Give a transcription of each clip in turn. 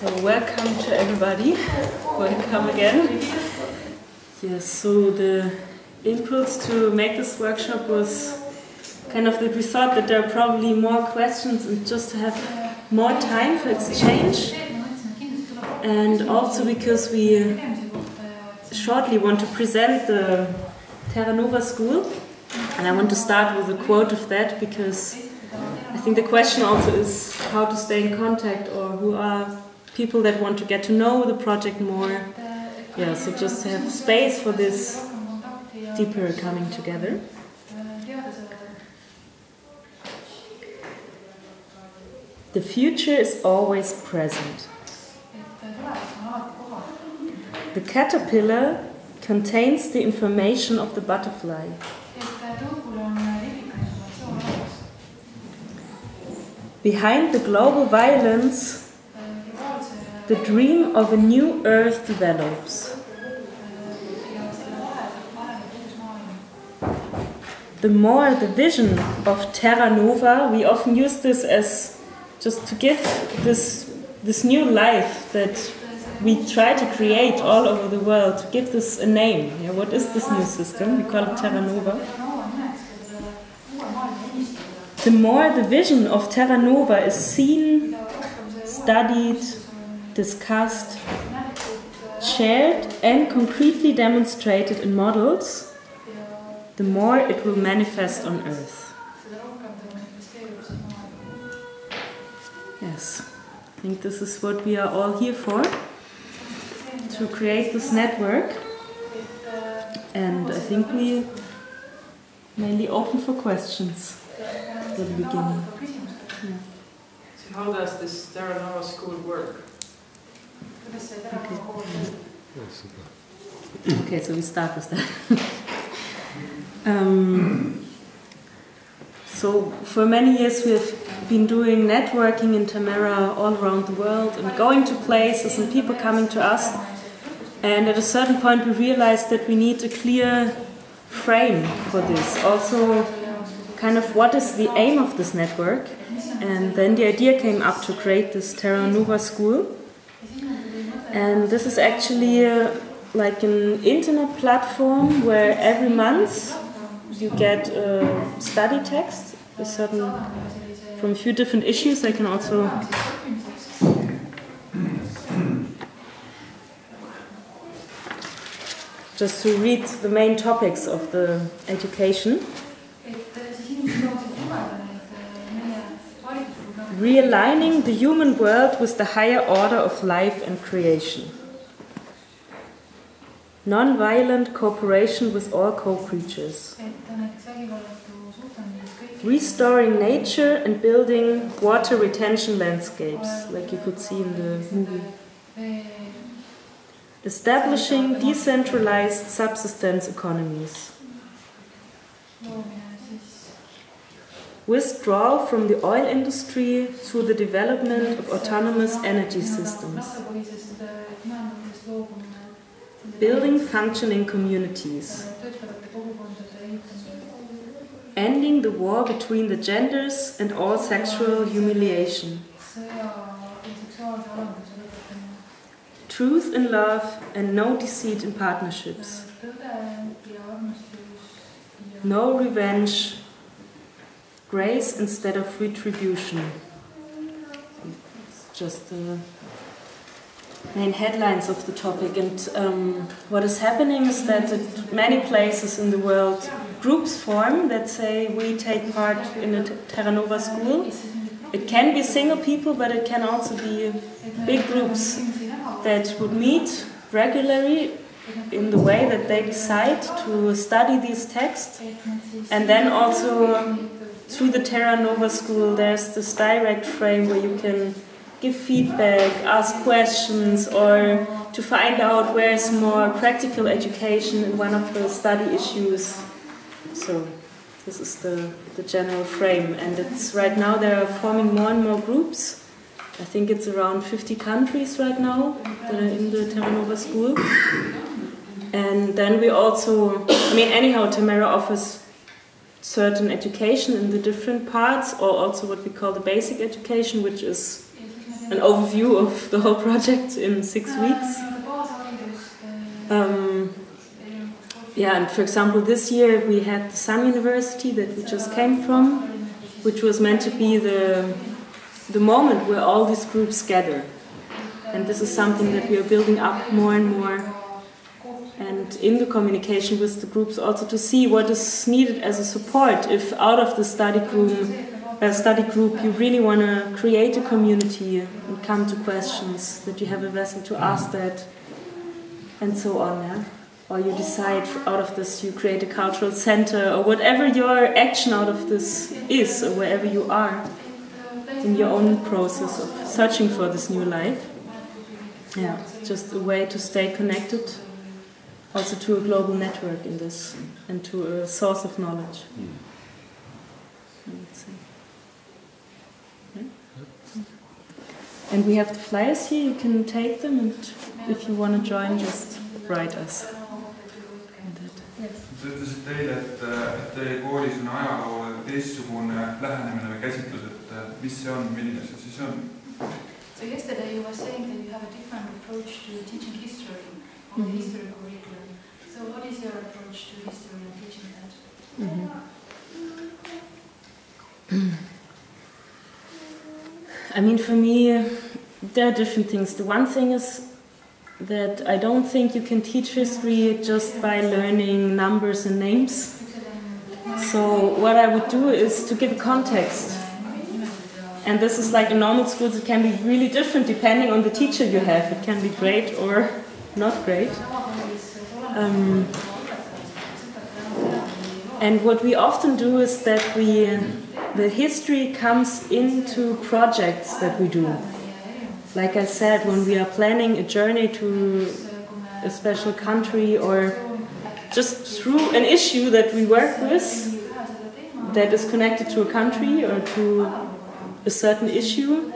So welcome to everybody. Welcome again. Yes, so the impulse to make this workshop was kind of that we thought that there are probably more questions and just to have more time for exchange. And also because we shortly want to present the Terra Nova school. And I want to start with a quote of that because I think the question also is how to stay in contact, or who are people that want to get to know the project more. Yeah, so just to have space for this deeper coming together. The future is always present. The caterpillar contains the information of the butterfly. Behind the global violence, the dream of a new earth develops. The more the vision of Terra Nova, we often use this as just to give this new life that we try to create all over the world, to give this a name. Yeah, what is this new system? We call it Terra Nova. The more the vision of Terra Nova is seen, studied, discussed, shared and concretely demonstrated in models, the more it will manifest on Earth. Yes, I think this is what we are all here for, to create this network. And I think we mainly open for questions. At the beginning. Yeah. So how does this Terra Nova school work? Okay, so we start with that. So for many years we have been doing networking in Tamera all around the world and going to places and people coming to us. And at a certain point we realized that we need a clear frame for this. Also, kind of what is the aim of this network, and then the idea came up to create this Terra Nova school. And this is actually like an internet platform where every month you get a study text, from a few different issues. I can also just to read the main topics of the education. Realigning the human world with the higher order of life and creation. Non-violent cooperation with all co-creatures. Restoring nature and building water retention landscapes, like you could see in the movie. Establishing decentralized subsistence economies. Withdrawal from the oil industry through the development of autonomous energy systems. Building functioning communities. Ending the war between the genders and all sexual humiliation. Truth in love and no deceit in partnerships. No revenge. Grace instead of retribution. It's just the main headlines of the topic. And what is happening is that at many places in the world, groups form that say we take part in a Terra Nova school. It can be single people, but it can also be big groups that would meet regularly in the way that they decide to study these texts. And then also through the Terra Nova school, there's this direct frame where you can give feedback, ask questions, or to find out where's more practical education in one of the study issues. So this is the general frame. And it's right now there are forming more and more groups. I think it's around 50 countries right now that are in the Terra Nova school. And then we also, anyhow, Tamera offers certain education in the different parts, or also what we call the basic education, which is an overview of the whole project in 6 weeks. Yeah, and for example, this year we had the Sun University that we just came from, which was meant to be the moment where all these groups gather. And this is something that we are building up more and more. And in the communication with the groups also to see what is needed as a support. If out of the study group you really want to create a community and come to questions, that you have a vessel to ask that, and so on. Yeah? Or you decide out of this you create a cultural center, or whatever your action out of this is, or wherever you are in your own process of searching for this new life. Yeah, it's just a way to stay connected also to a global network in this, and to a source of knowledge. I would say. Yeah. And we have the flyers here, you can take them, and if you want to join, just write us. Te ütlesite eile, et teie koolis on ajaloole teistsugune lähenemine või käsitlus, et mis see on, milline see siis on? So yesterday you were saying that you have a different approach to teaching history on the history curriculum. So what is your approach to history and teaching that? I mean, for me, there are different things. The one thing is that I don't think you can teach history just by learning numbers and names. So what I would do is to give a context. And this is like in normal schools, it can be really different depending on the teacher you have. It can be great or not great. And what we often do is that the history comes into projects that we do. Like I said, when we are planning a journey to a special country, or just through an issue that we work with that is connected to a country or to a certain issue,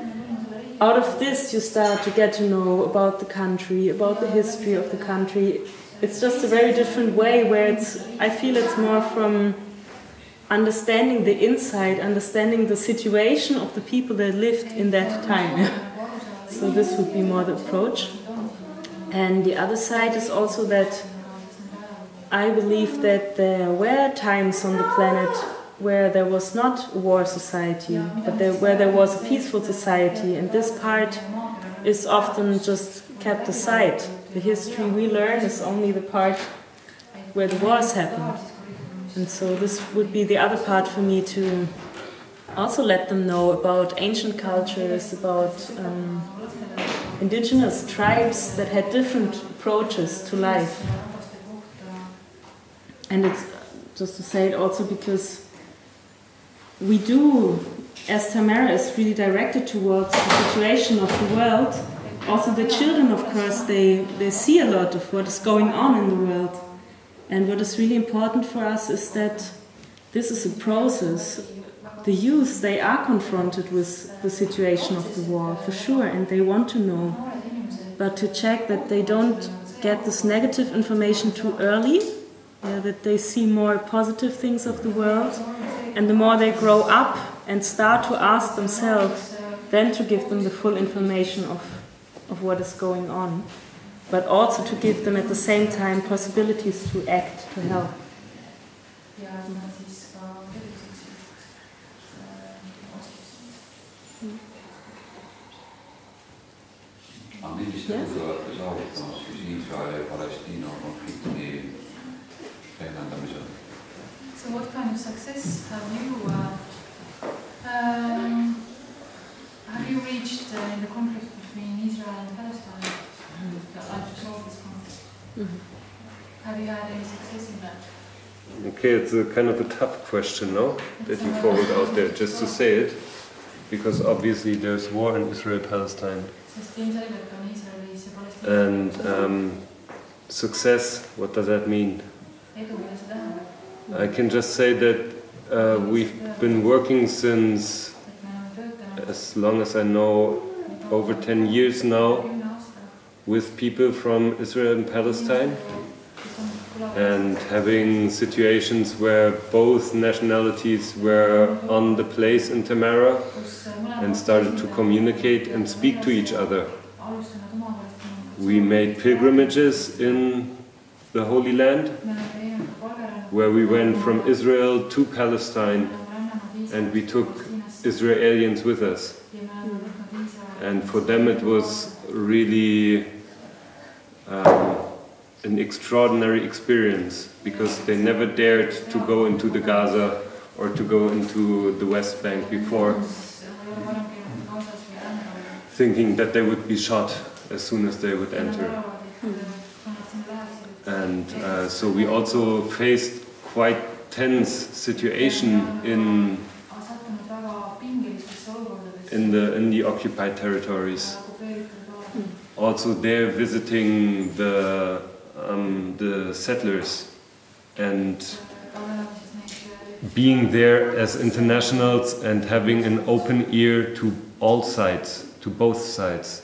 out of this you start to get to know about the country, about the history of the country. It's just a very different way where I feel it's more from understanding the inside, understanding the situation of the people that lived in that time. So this would be more the approach. And the other side is also that I believe that there were times on the planet where there was not a war society, but where there was a peaceful society, and this part is often just kept aside. The history we learn is only the part where the wars happened. And so this would be the other part for me, to also let them know about ancient cultures, about indigenous tribes that had different approaches to life. And it's just to say it also because we do, as Tamera is really directed towards the situation of the world, also the children, of course, they see a lot of what is going on in the world. And what is really important for us is that this is a process. The youth, they are confronted with the situation of the war, for sure, and they want to know. But to check that they don't get this negative information too early, that they see more positive things of the world, and the more they grow up and start to ask themselves, then to give them the full information of what is going on. But also to give them at the same time possibilities to act, to help. Millist edu olete saavutamas siis Iisraeli ja Palestiina konflikti pehmendamisel? So what kind of success have you reached in the conflict between Israel and Palestine? To solve this conflict? Have you had any success in that? Okay, it's a kind of a tough question, no? That you forward out there, just to say it, because obviously there's war in Israel-Palestine. And success, what does that mean? I can just say that we've been working since, as long as I know, over 10 years now with people from Israel and Palestine. and having situations where both nationalities were on the place in Tamera and started to communicate and speak to each other. We made pilgrimages in the Holy Land, where we went from Israel to Palestine, and we took Israelis with us. And for them it was really an extraordinary experience, because they never dared to go into the Gaza or to go into the West Bank before, thinking that they would be shot as soon as they would enter. And so we also faced quite tense situation in the occupied territories. Also there visiting the settlers and being there as internationals and having an open ear to all sides, to both sides.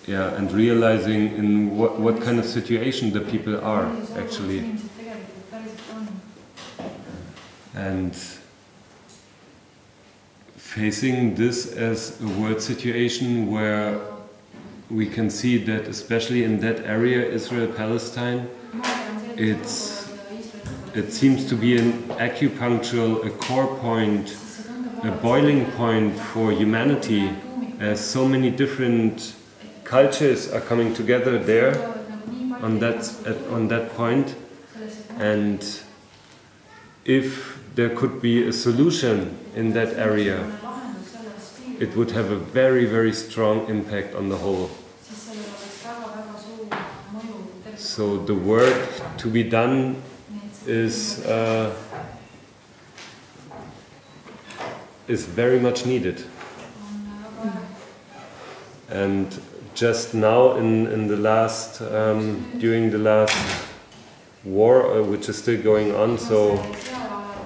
Yeah, and realizing in what kind of situation the people are actually. And facing this as a world situation where we can see that, especially in that area, Israel-Palestine, it seems to be an acupunctural, a core point, a boiling point for humanity, as so many different cultures are coming together there on that point. And if there could be a solution in that area, it would have a very, very strong impact on the whole. So the work to be done is very much needed. And just now, in the last, during the last war, which is still going on, so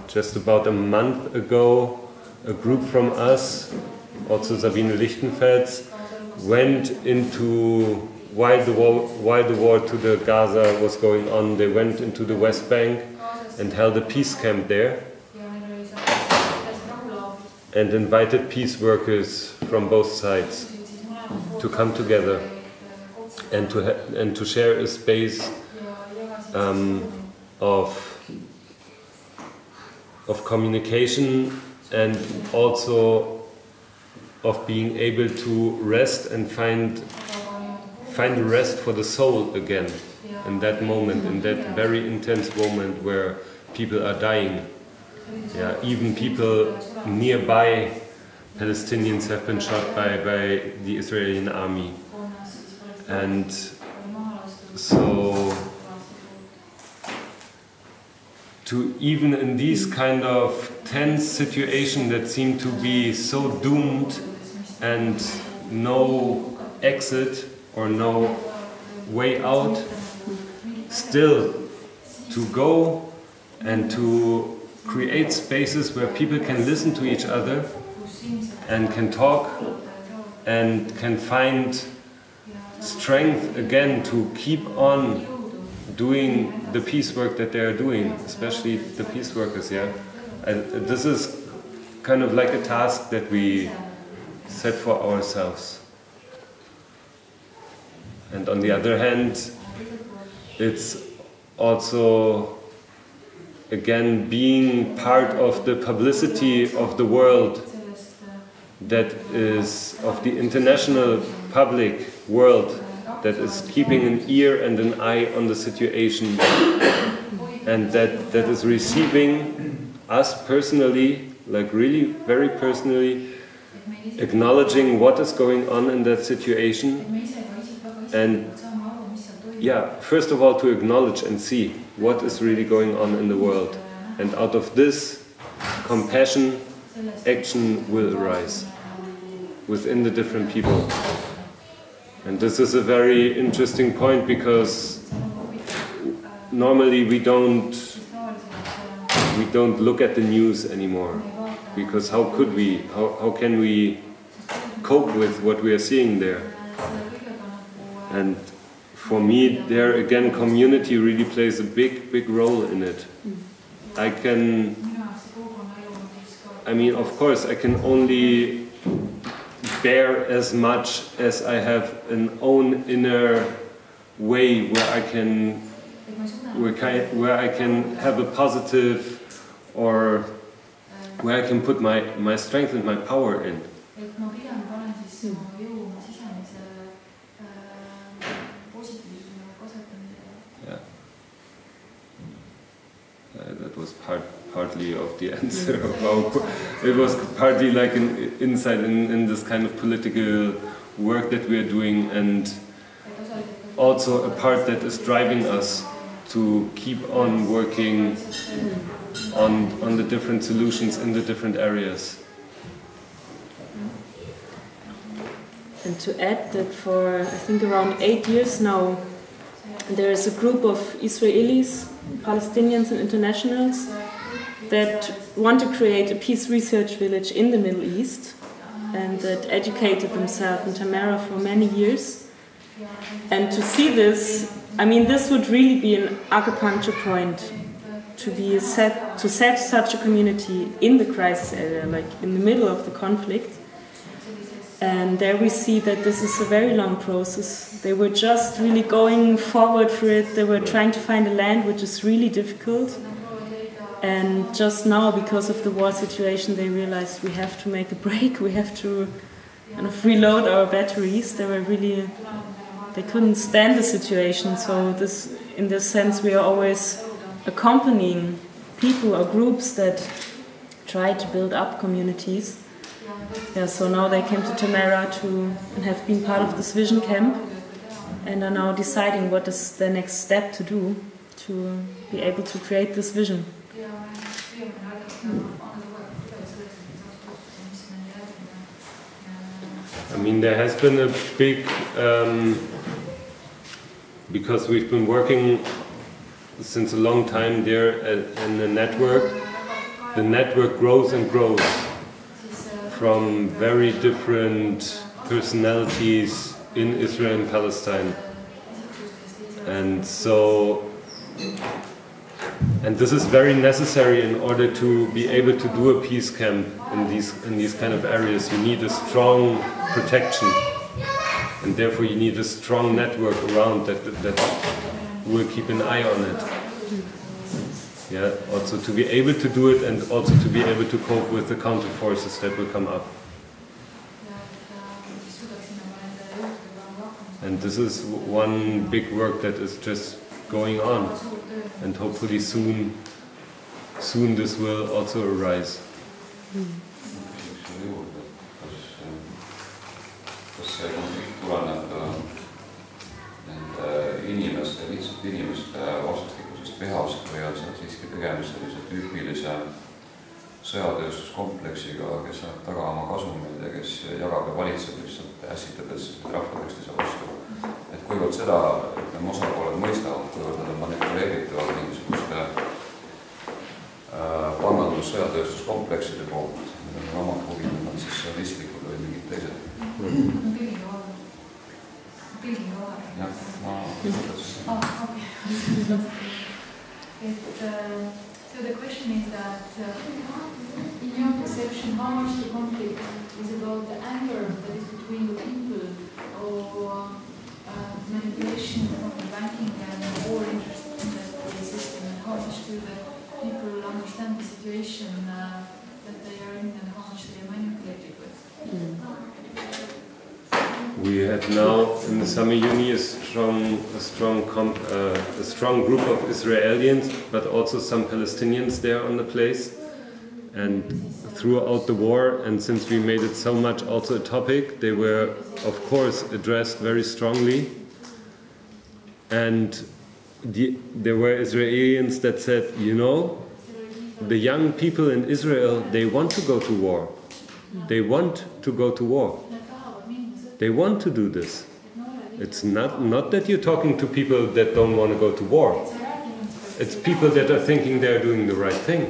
just about a month ago, a group from us, also Sabine Lichtenfels, went into, while the war to the Gaza was going on, they went into the West Bank and held a peace camp there and invited peace workers from both sides to come together and to share a space of communication, and also of being able to rest and find a rest for the soul again in that moment, in that very intense moment where people are dying. Yeah, even people nearby Palestinians have been shot by the Israeli army. And so to even in these kind of tense situations that seem to be so doomed and no exit or no way out, still to go and to create spaces where people can listen to each other and can talk and can find strength again to keep on doing the peace work that they are doing, especially the peace workers, yeah. This is kind of like a task that we set for ourselves. And on the other hand, it's also, again, being part of the publicity of the world, that is, of the international public world, that is keeping an ear and an eye on the situation, and that is receiving us personally, like really very personally, acknowledging what is going on in that situation, and yeah, first of all to acknowledge and see what is really going on in the world, and out of this compassion, action will arise within the different people. And this is a very interesting point, because normally we don't look at the news anymore, because how could we, how can we cope with what we are seeing there? And for me, there again, community really plays a big role in it. I mean, of course, I can only bear as much as I have an own inner way where I can have a positive, or where I can put my strength and my power in. Yeah. That was partly of the answer. It was partly like an insight in this kind of political work that we are doing, and also a part that is driving us to keep on working on the different solutions in the different areas. And to add that for, I think, around 8 years now, there is a group of Israelis, Palestinians and internationals that want to create a peace research village in the Middle East, and that educated themselves in Tamera for many years. And to see this, I mean, this would really be an acupuncture point to set such a community in the crisis area, like in the middle of the conflict. And there we see that this is a very long process. They were just really going forward for it. They were trying to find a land which is really difficult. And just now, because of the war situation, they realized we have to make a break. We have to kind of reload our batteries. They couldn't stand the situation. So in this sense, we are always accompanying people or groups that try to build up communities. Yeah, so now they came to Tamera and have been part of this vision camp, and are now deciding what is the next step to do to be able to create this vision. I mean, there has been a big, because we've been working since a long time there in the network grows and grows from very different personalities in Israel and Palestine. And this is very necessary in order to be able to do a peace camp in these kind of areas. You need a strong protection, and therefore you need a strong network around that will keep an eye on it. Yeah, also to be able to do it, and also to be able to cope with the counter forces that will come up. And this is one big work that is just going on, and hopefully soon this will also arise. Kas see konflikt tuleneb nende inimeste vastastikusest vihast või on seal siiski tegemist sellise tüüpilise sõjatööstuskompleksiga, kes saab taga oma kasumeid ja kes jagab ja valitseb lihtsalt ässitades rahvatekstise vastu? Et kuivõrd seda osapooled mõistavad, kuivõrd nad on manipuleeritavad mingisuguste pangandus-sõjatööstuskomplekside poolt, need on omad huvid, need on siis realistlikud või mingid teised? Jah, ma mõtlesin. So the question is that, in your perception, how much the conflict is about the anger that is between the people, or manipulation of the banking and war interest in the system, and how much do the people understand the situation that they are in, and how much they are manipulated with? We have now in the summer uni a strong group of Israelis, but also some Palestinians there on the place. And throughout the war, and since we made it so much also a topic, they were of course addressed very strongly. And there were Israelis that said, you know, the young people in Israel, they want to go to war. They want to go to war. They want to do this. It's not that you're talking to people that don't want to go to war. It's people that are thinking they're doing the right thing.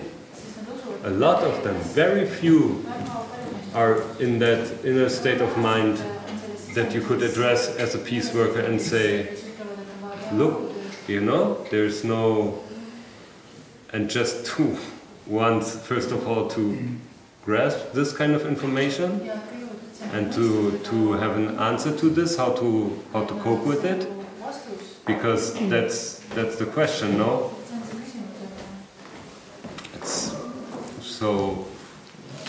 A lot of them, very few, are in that inner state of mind that you could address as a peace worker and say, look, you know, there's no, and just to want, first of all, to grasp this kind of information and to have an answer to this, how to cope with it, because that's the question, no? It's, so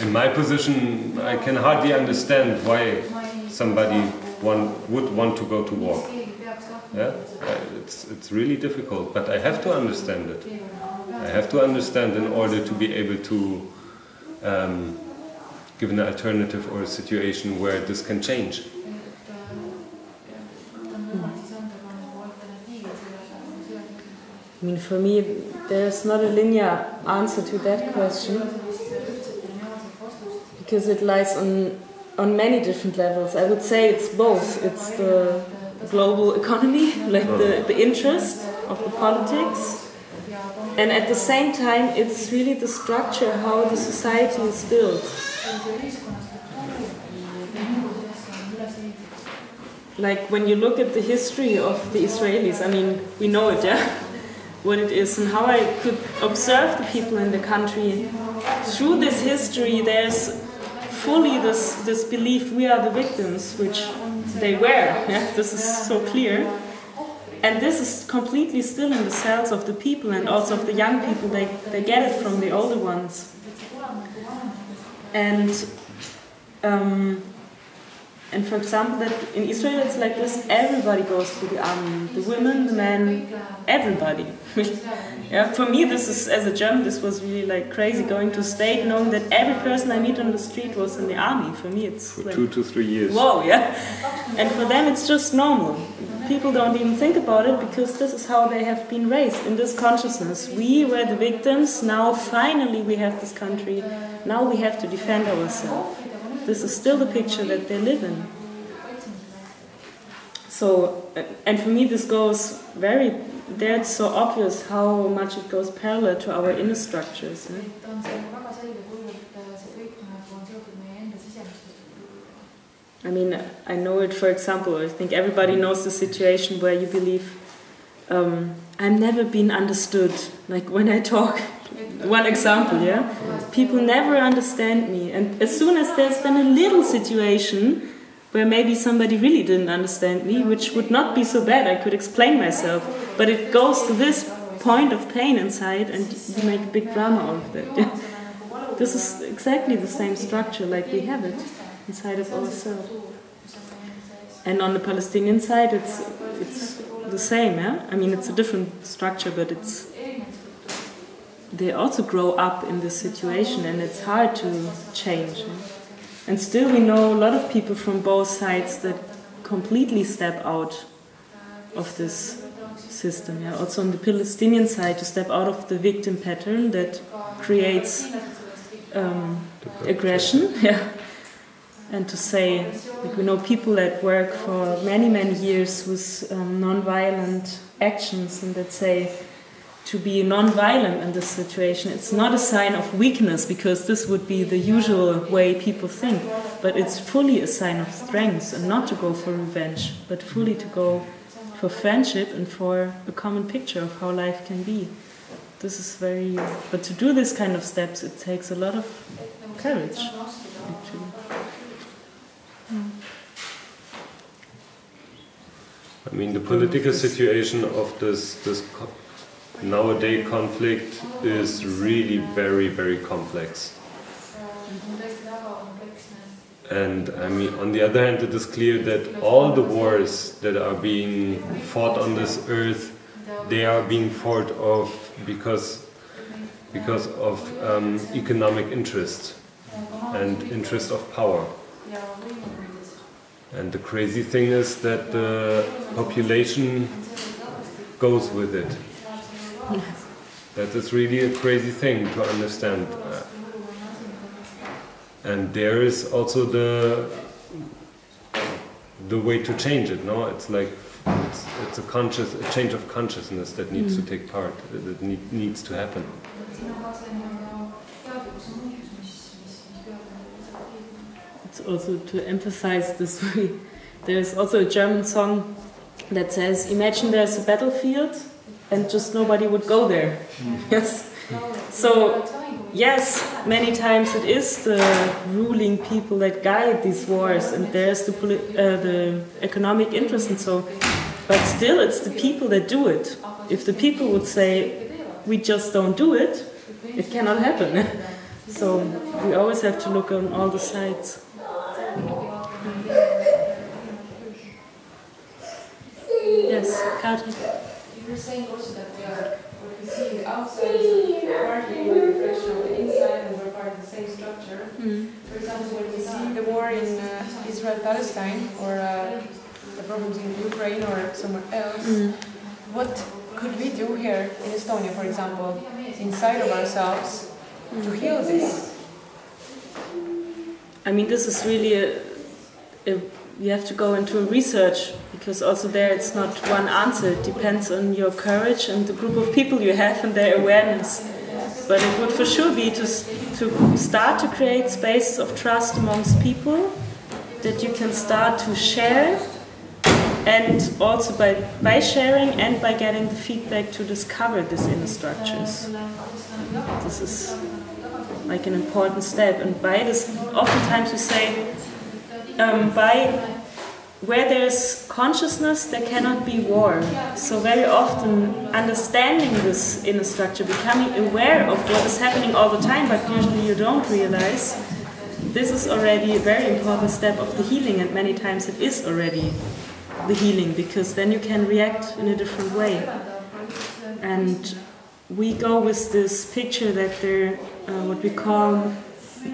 in my position, I can hardly understand why somebody would want to go to walk. Yeah, it's really difficult, but I have to understand it. I have to understand in order to be able to give an alternative or a situation where this can change. I mean, for me, there's not a linear answer to that question, because it lies on many different levels. I would say it's both. It's the global economy, like the interest of the politics, and at the same time it's really the structure, how the society is built. Like when you look at the history of the Israelis, I mean, we know it, yeah? What it is, and how I could observe the people in the country. Through this history, there's fully this belief we are the victims, which they were, yeah? This is so clear. And this is completely still in the cells of the people, and also of the young people. They get it from the older ones. And for example, that in Israel it's like this, everybody goes to the army, the women, the men, everybody. Yeah, for me, this is, as a German, this was really like crazy, going to state, knowing that every person I meet on the street was in the army. For me, it's for like, 2 to 3 years. Whoa, yeah. And for them, it's just normal. People don't even think about it, because this is how they have been raised, in this consciousness. We were the victims, now finally we have this country, now we have to defend ourselves. This is still the picture that they live in. So, and for me this goes very, there it's so obvious how much it goes parallel to our inner structures. Yeah? I mean, I know it, for example, I think everybody knows the situation where you believe, I've never been understood, like when I talk. One example, yeah? People never understand me, and as soon as there's then a little situation where maybe somebody really didn't understand me, which would not be so bad, I could explain myself, but it goes to this point of pain inside, and you make a big drama out of that. Yeah? This is exactly the same structure like we have it inside of ourselves. And on the Palestinian side, it's the same, yeah? I mean, it's a different structure, but they also grow up in this situation, and it's hard to change. And still we know a lot of people from both sides that completely step out of this system. Yeah? Also on the Palestinian side, to step out of the victim pattern that creates aggression. Yeah? And to say, like, we know people that work for many, many years with non-violent actions, and that say, to be non-violent in this situation, it's not a sign of weakness, because this would be the usual way people think, but it's fully a sign of strength, and not to go for revenge, but fully to go for friendship and for a common picture of how life can be. This is very... But to do this kind of steps, it takes a lot of courage, actually. I mean, the political situation of this nowadays conflict is really very, very complex. And I mean, on the other hand, it is clear that all the wars that are being fought on this earth, they are being fought because of economic interest and interest of power. And the crazy thing is that the population goes with it. That is really a crazy thing to understand. And there is also the way to change it, no? It's like it's a change of consciousness that needs to take part, that needs to happen. It's also to emphasize this, there's also a German song that says, imagine there's a battlefield and just nobody would go there. Yes. So, yes, many times it is the ruling people that guide these wars, and there's the economic interest and so. But still, it's the people that do it. If the people would say, we just don't do it, it cannot happen. So we always have to look on all the sides. Yes, Katrin. You were saying also that what we see in the outside is partly a reflection of the inside, and we're part of the same structure. For example, when we see the war in Israel-Palestine, or the problems in Ukraine or somewhere else, what could we do here in Estonia, for example, inside of ourselves, to heal this? I mean, this is really you have to go into a research, because also there it's not one answer. It depends on your courage and the group of people you have and their awareness. But it would for sure be to start to create spaces of trust amongst people, that you can start to share, and also by sharing and by getting the feedback to discover these inner structures. This is like an important step. And by this, oftentimes we say, where there's consciousness, there cannot be war. So very often, understanding this inner structure, becoming aware of what is happening all the time, but usually you don't realize, this is already a very important step of the healing, and many times it is already the healing, because then you can react in a different way. And we go with this picture that they're what we call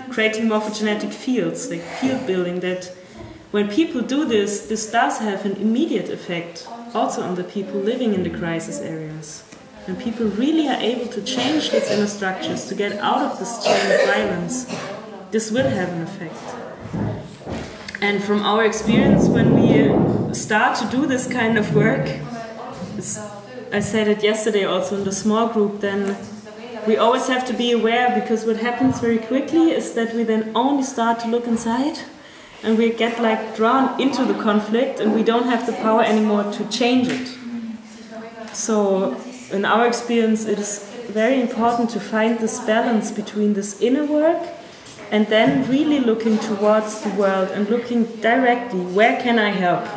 creating morphogenetic fields, like field building, that when people do this, this does have an immediate effect also on the people living in the crisis areas. When people really are able to change these inner structures, to get out of this chain of violence, this will have an effect. And from our experience, when we start to do this kind of work, I said it yesterday also in the small group, then we always have to be aware, because what happens very quickly is that we then only start to look inside, and we get like drawn into the conflict, and we don't have the power anymore to change it. So in our experience, it is very important to find this balance between this inner work and then really looking towards the world and looking directly, where can I help?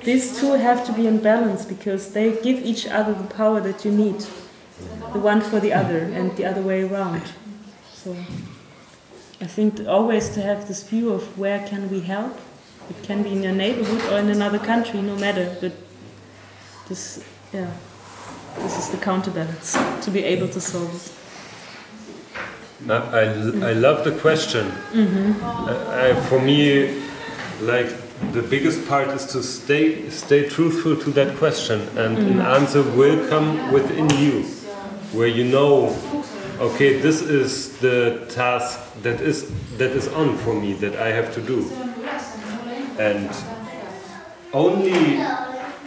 These two have to be in balance, because they give each other the power that you need, the one for the other and the other way around. So I think always to have this view of where can we help. It can be in your neighborhood or in another country, no matter. But this is the counterbalance, to be able to solve it. I love the question. For me, like, the biggest part is to stay truthful to that question, and an answer will come within you, where you know, okay, this is the task that is on for me, that I have to do, and only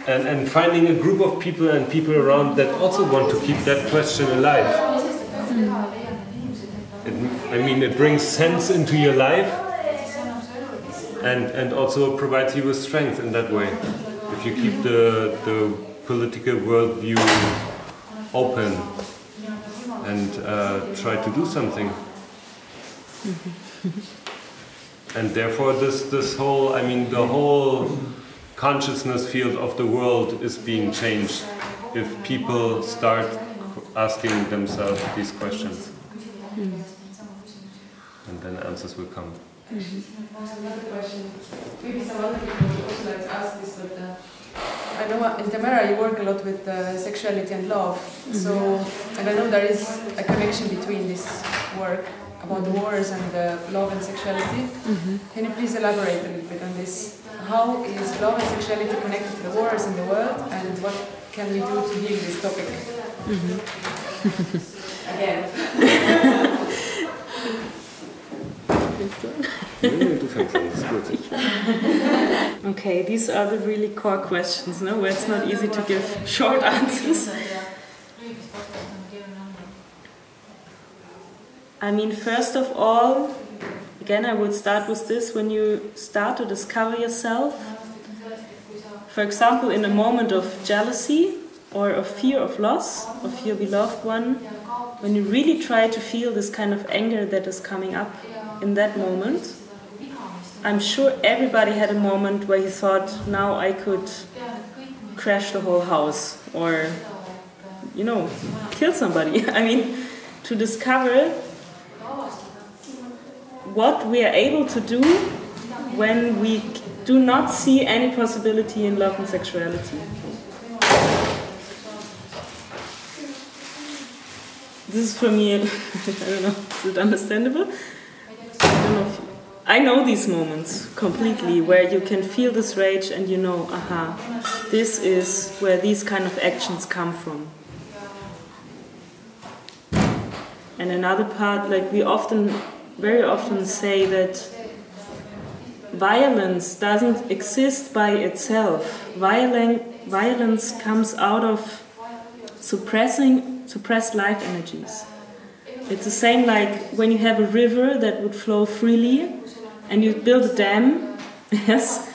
and finding a group of people and people around that also want to keep that question alive. It brings sense into your life, and also provides you with strength in that way. If you keep the political worldview open and try to do something. And therefore this whole, the whole consciousness field of the world is being changed if people start asking themselves these questions. And then answers will come. Another question. Maybe some other people would also like to ask this, but I know in Tamera you work a lot with sexuality and love. So, and I know there is a connection between this work about the wars and love and sexuality. Can you please elaborate a little bit on this? How is love and sexuality connected to the wars in the world, and what can we do to heal this topic? Again. Okay, these are the really core questions, no? Where it's not easy to give short answers. First of all, again, I would start with this: when you start to discover yourself, for example, in a moment of jealousy or of fear of loss of your beloved one, when you really try to feel this kind of anger that is coming up in that moment, I'm sure everybody had a moment where you thought, now I could crash the whole house or, you know, kill somebody. I mean, to discover what we are able to do when we do not see any possibility in love and sexuality. This is for me, I don't know, is it understandable? I don't know if I know these moments completely where you can feel this rage and you know, aha, this is where these kind of actions come from. And another part, like we very often say that violence doesn't exist by itself. Violence comes out of suppressed life energies. It's the same like when you have a river that would flow freely and you build a dam, yes,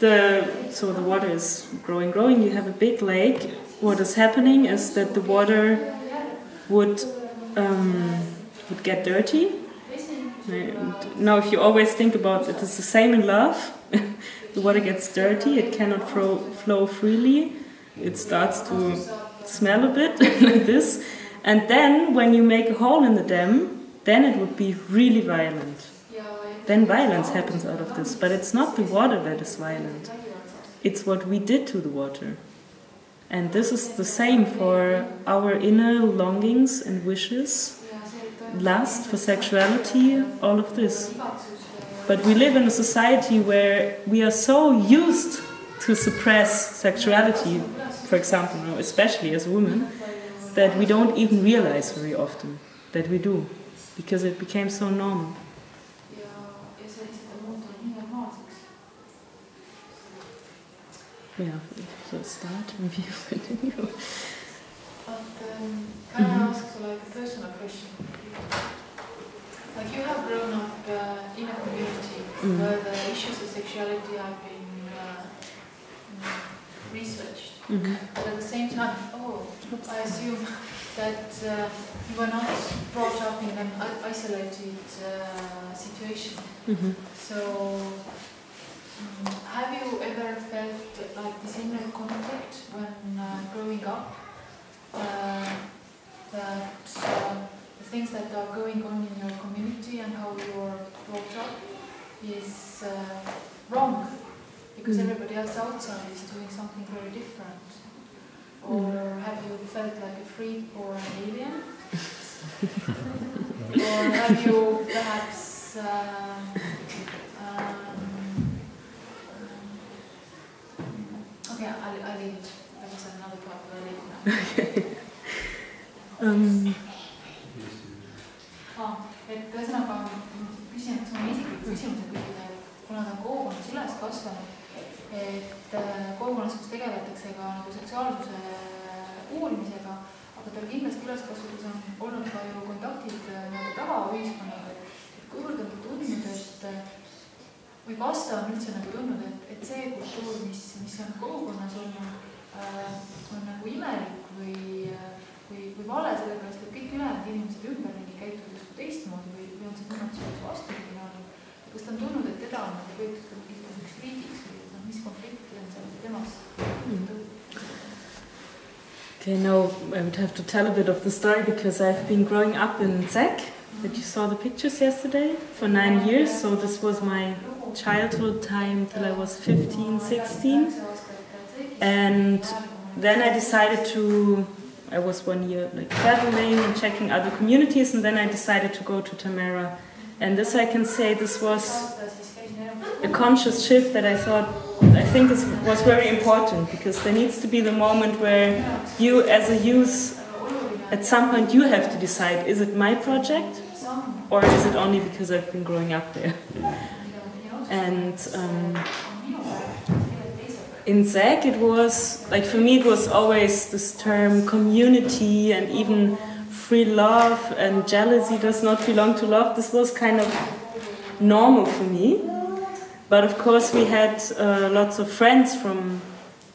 so the water is growing, you have a big lake. What is happening is that the water would get dirty. Now if you always think about it, it's the same in love. The water gets dirty, it cannot flow freely, it starts to smell a bit like this. And then when you make a hole in the dam, then it would be really violent. Then violence happens out of this. But it's not the water that is violent. It's what we did to the water. And this is the same for our inner longings and wishes, lust for sexuality, all of this. But we live in a society where we are so used to suppress sexuality, for example, especially as women, that we don't even realize very often that we do, because it became so normal. Yeah, so start, maybe you continue. But can I ask like a personal question? Like you have grown up in a community where the issues of sexuality have been researched. But at the same time, I assume that you were not brought up in an isolated situation. So have you ever felt like this inner conflict when growing up? That the things that are going on in your community and how you are brought up is wrong because everybody else outside is doing something very different? Or have you felt like a freak or an alien? Or have you perhaps okay, I'll leave it. That was another part of the later. Et ühesõnaga küsin, kas ma isikliku küsimuse küsida, kuna ta on kogukonnas üles kasvanud, et kogukonnas, kus tegeletakse ka nagu seksuaalsuse uurimisega, aga tal kindlasti üleskasvatus on olnud ka ju kontaktid tavaühiskonnaga, et kuivõrd on ta tundnud, et või kas ta on üldse nagu tundnud, et see kultuur, mis on kogukonnas olnud, on nagu imelik või vale, sellepärast, et kõik ülejäänud inimesed ümberringi käituvad justkui teistmoodi või on see tunnet selleks vastupidine olnud. Kas ta on tundnud, et teda on nagu võetud mingisuguseks friigiks või mis konflikti on seal temas? Okay, now I would have to tell a bit of the story because I've been growing up in Zek, that you saw the pictures yesterday, for 9 years. So this was my childhood time till I was 15, 16. And then I decided I was 1 year like traveling and checking other communities, and then I decided to go to Tamera. And this I can say this was a conscious shift that I think this was very important, because there needs to be the moment where you as a youth, at some point you have to decide, is it my project or is it only because I've been growing up there? And in Zek it was, like for me it was always this term community and even free love and jealousy does not belong to love. This was kind of normal for me. But of course we had lots of friends from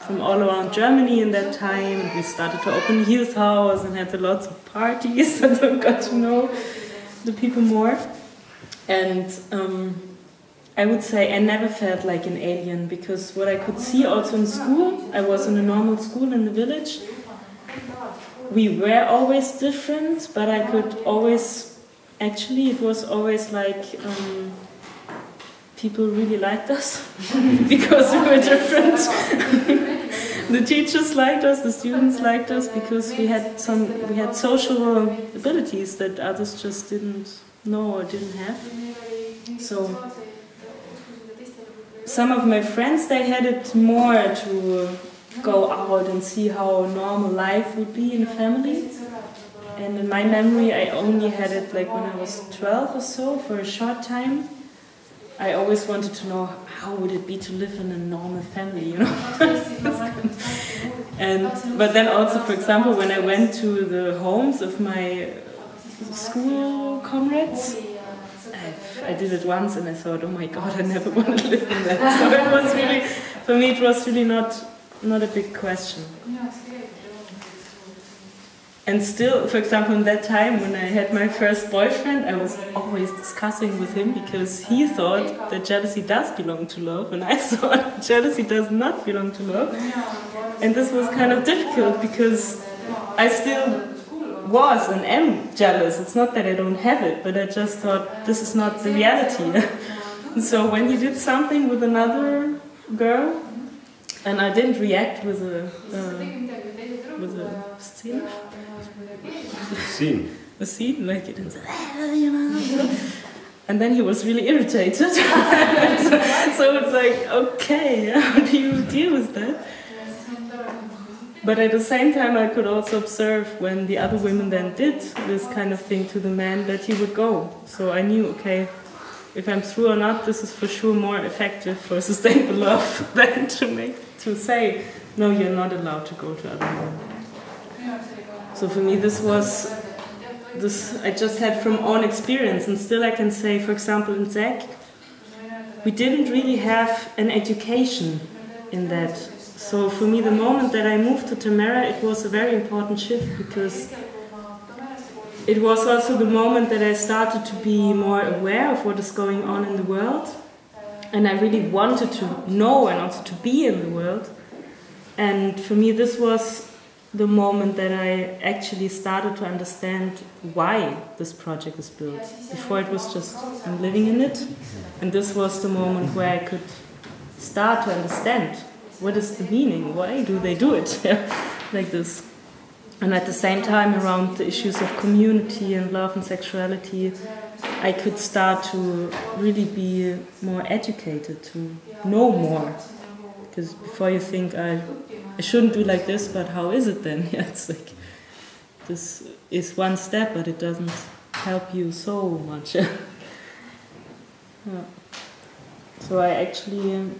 from all around Germany in that time. And we started to open a youth house and had lots of parties and got to know the people more. And I would say I never felt like an alien, because what I could see also in school, I was in a normal school in the village. We were always different, but I could always, actually it was always like people really liked us because we were different. The teachers liked us, the students liked us, because we had social abilities that others just didn't know or didn't have. So some of my friends, they had it more to go out and see how normal life would be in a family. And in my memory, I only had it like when I was 12 or so, for a short time. I always wanted to know how would it be to live in a normal family, you know. But then also, for example, when I went to the homes of my school comrades, I did it once and I thought, oh my God, I never want to live in that. So it was really, for me, it was really not a big question. And still, for example, in that time when I had my first boyfriend, I was always discussing with him, because he thought that jealousy does belong to love, and I thought jealousy does not belong to love. And this was kind of difficult, because I still was and am jealous. It's not that I don't have it, but I just thought this is not the reality. So when he did something with another girl, and I didn't react with a scene, like he didn't say, you know. And then he was really irritated. So it's like, okay, how do you deal with that? But at the same time, I could also observe when the other women then did this kind of thing to the man, that he would go. So I knew, okay, if I'm through or not, this is for sure more effective for sustainable love than to say, no, you're not allowed to go to other women. So for me, this I just had from own experience, and still I can say, for example, in Zek, we didn't really have an education in that. So for me, the moment that I moved to Tamera, it was a very important shift, because it was also the moment that I started to be more aware of what is going on in the world, and I really wanted to know and also to be in the world. And for me, this was the moment that I actually started to understand why this project is built. Before it was just, I'm living in it, and this was the moment where I could start to understand what is the meaning, why do they do it like this. And at the same time, around the issues of community and love and sexuality, I could start to really be more educated, to know more. Because before you think, I shouldn't do like this, but how is it then? Yeah, it's like, this is one step, but it doesn't help you so much. Yeah. So I actually,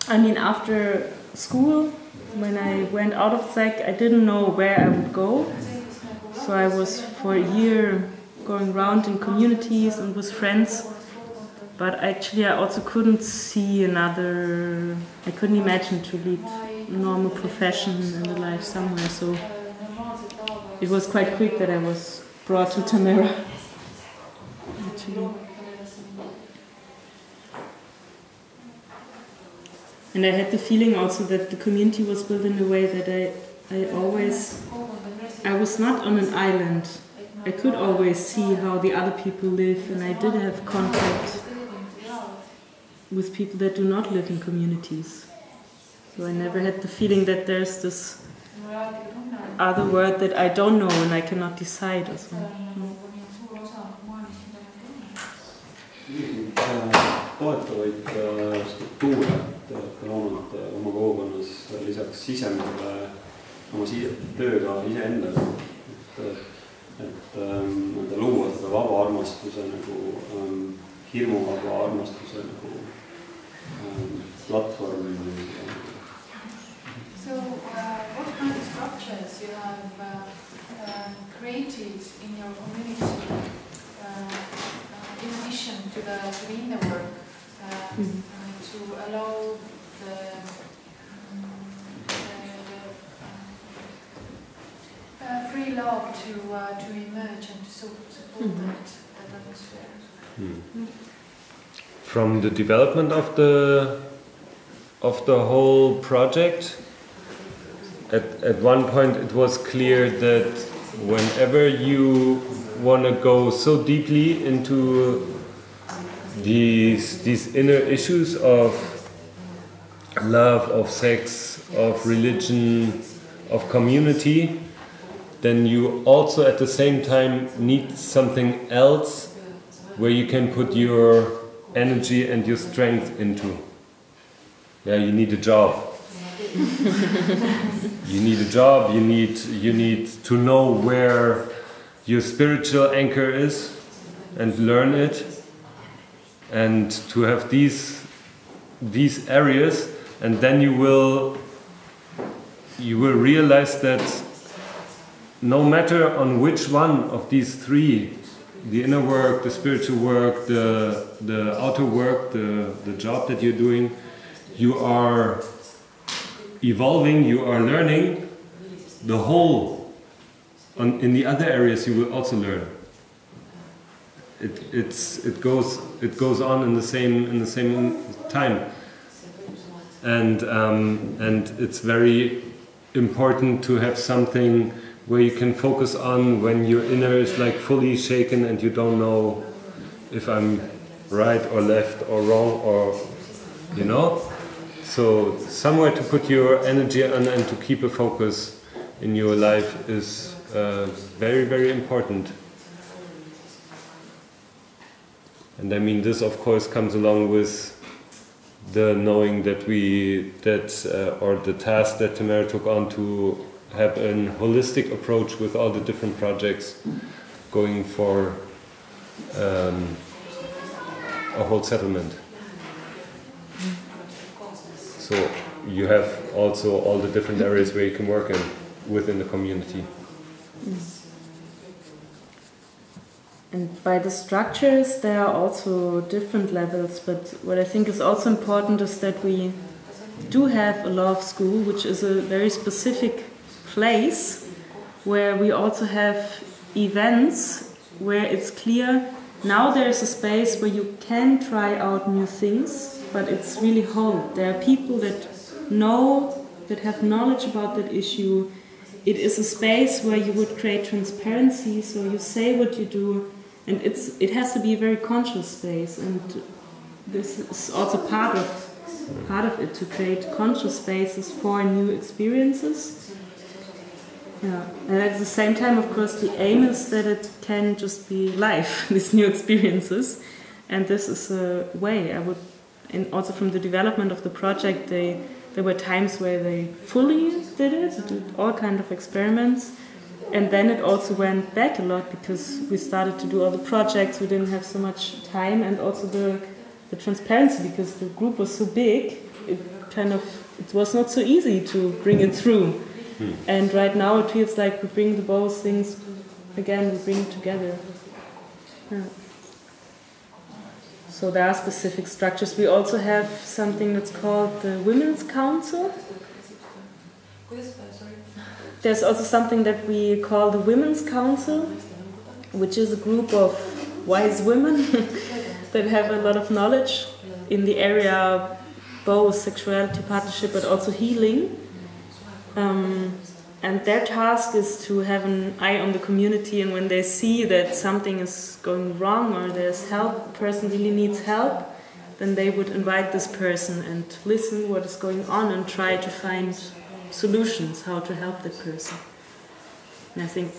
after school, when I went out of Zek, I didn't know where I would go. So I was for a year going around in communities and with friends. But actually I also couldn't see I couldn't imagine to lead a normal profession in the life somewhere. So it was quite quick that I was brought to Tamera, actually. And I had the feeling also that the community was built in a way that I was not on an island. I could always see how the other people live, and I did have contact with people that do not live in communities. So I never had the feeling that there's this other world that I don't know and I cannot decide or so. Toetavaid struktuure te olete loonud oma kogukonnas lisaks sisemisele oma tööga iseendaga, et luua seda vaba armastuse hirmuvaba armastuse platvormi. So, what kind of structures you have created in your community in addition to the inner work to allow the free love to emerge and to support that atmosphere. From the development of the whole project, at one point it was clear that whenever you want to go so deeply into these inner issues of love, of sex, of religion, of community, then you also at the same time need something else where you can put your energy and your strength into. Yeah, you need a job. You need a job, you need to know where your spiritual anchor is and learn it, and to have these areas, and then you will realize that no matter on which one of these three, the inner work, the spiritual work, the outer work, the job that you're doing, you are evolving, you are learning, the whole in the other areas you will also learn. It goes on in the same time, and it's very important to have something where you can focus on when your inner is like fully shaken and you don't know if I'm right or left or wrong, or you know. So somewhere to put your energy on and to keep a focus in your life is very, very important. And I mean, this of course comes along with the knowing that or the task that Tamera took on to have a holistic approach with all the different projects, going for a whole settlement. So you have also all the different areas where you can work in within the community. And by the structures, there are also different levels, but what I think is also important is that we do have a love school, which is a very specific place where we also have events where it's clear now there is a space where you can try out new things, but it's really whole. There are people that know, that have knowledge about that issue. It is a space where you would create transparency, so you say what you do, and it has to be a very conscious space, and this is also part of it, to create conscious spaces for new experiences. Yeah, and at the same time, of course, the aim is that it can just be live, these new experiences, and this is a way and also from the development of the project, there were times where they fully did all kind of experiments, and then it also went back a lot because we started to do all the projects, we didn't have so much time, and also the transparency, because the group was so big, it was not so easy to bring it through. And right now it feels like we bring both things again, we bring it together. Yeah. So there are specific structures. We also have something that's called the Women's Council. There's also something that we call the Women's Council, which is a group of wise women that have a lot of knowledge in the area, both sexuality, partnership, but also healing. And their task is to have an eye on the community, and when they see that something is going wrong or there's help, the person really needs help, then they would invite this person and listen what is going on and try to find solutions how to help that person. And I think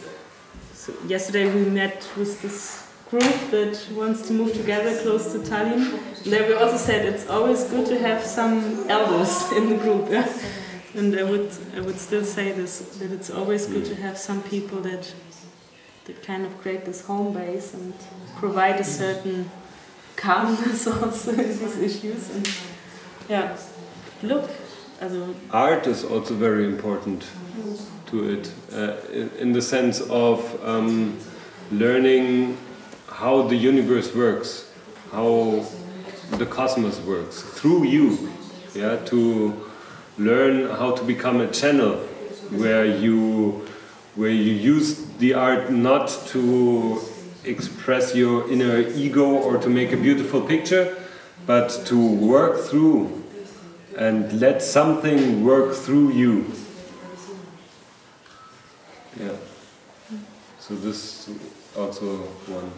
yesterday we met with this group that wants to move together close to Tallinn. And there we also said it's always good to have some elders in the group. Yeah? And I would still say this, that it's always good to have some people that kind of create this home base and provide a certain calmness also in these issues. And yeah, look. Art is also very important to it, in the sense of learning how the universe works, how the cosmos works through you, to learn how to become a channel where you where you use the art not to express your inner ego or to make a beautiful picture, but to work through and let something work through you. Yeah. So this is also one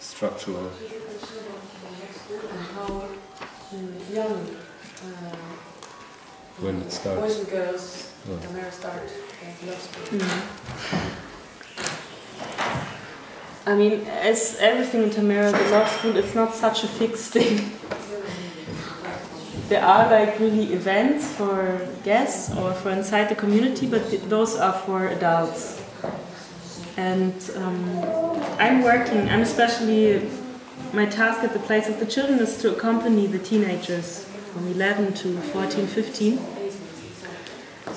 structural. And how young When it starts. boys and girls Tamera start love school? I mean, as everything in Tamera, the love school, it's not such a fixed thing. There are like really events for guests or for inside the community, but those are for adults. And I'm especially, my task at the place of the children is to accompany the teenagers from 11 to 14, 15.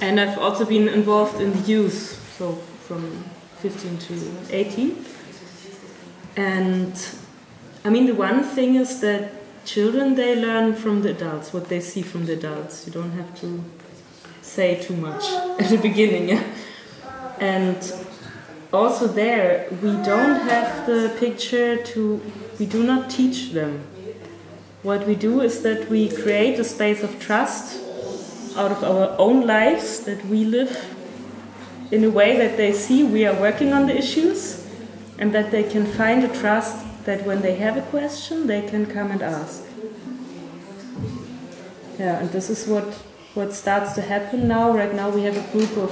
And I've also been involved in the youth, so from 15 to 18. And I mean, the one thing is that children, they learn from the adults, what they see from the adults. You don't have to say too much at the beginning. Yeah? And also there, we don't have the picture we do not teach them. What we do is that we create a space of trust out of our own lives that we live in a way that they see we are working on the issues and that they can find a trust that when they have a question, they can come and ask. Yeah, and this is what starts to happen now. Right now we have a group of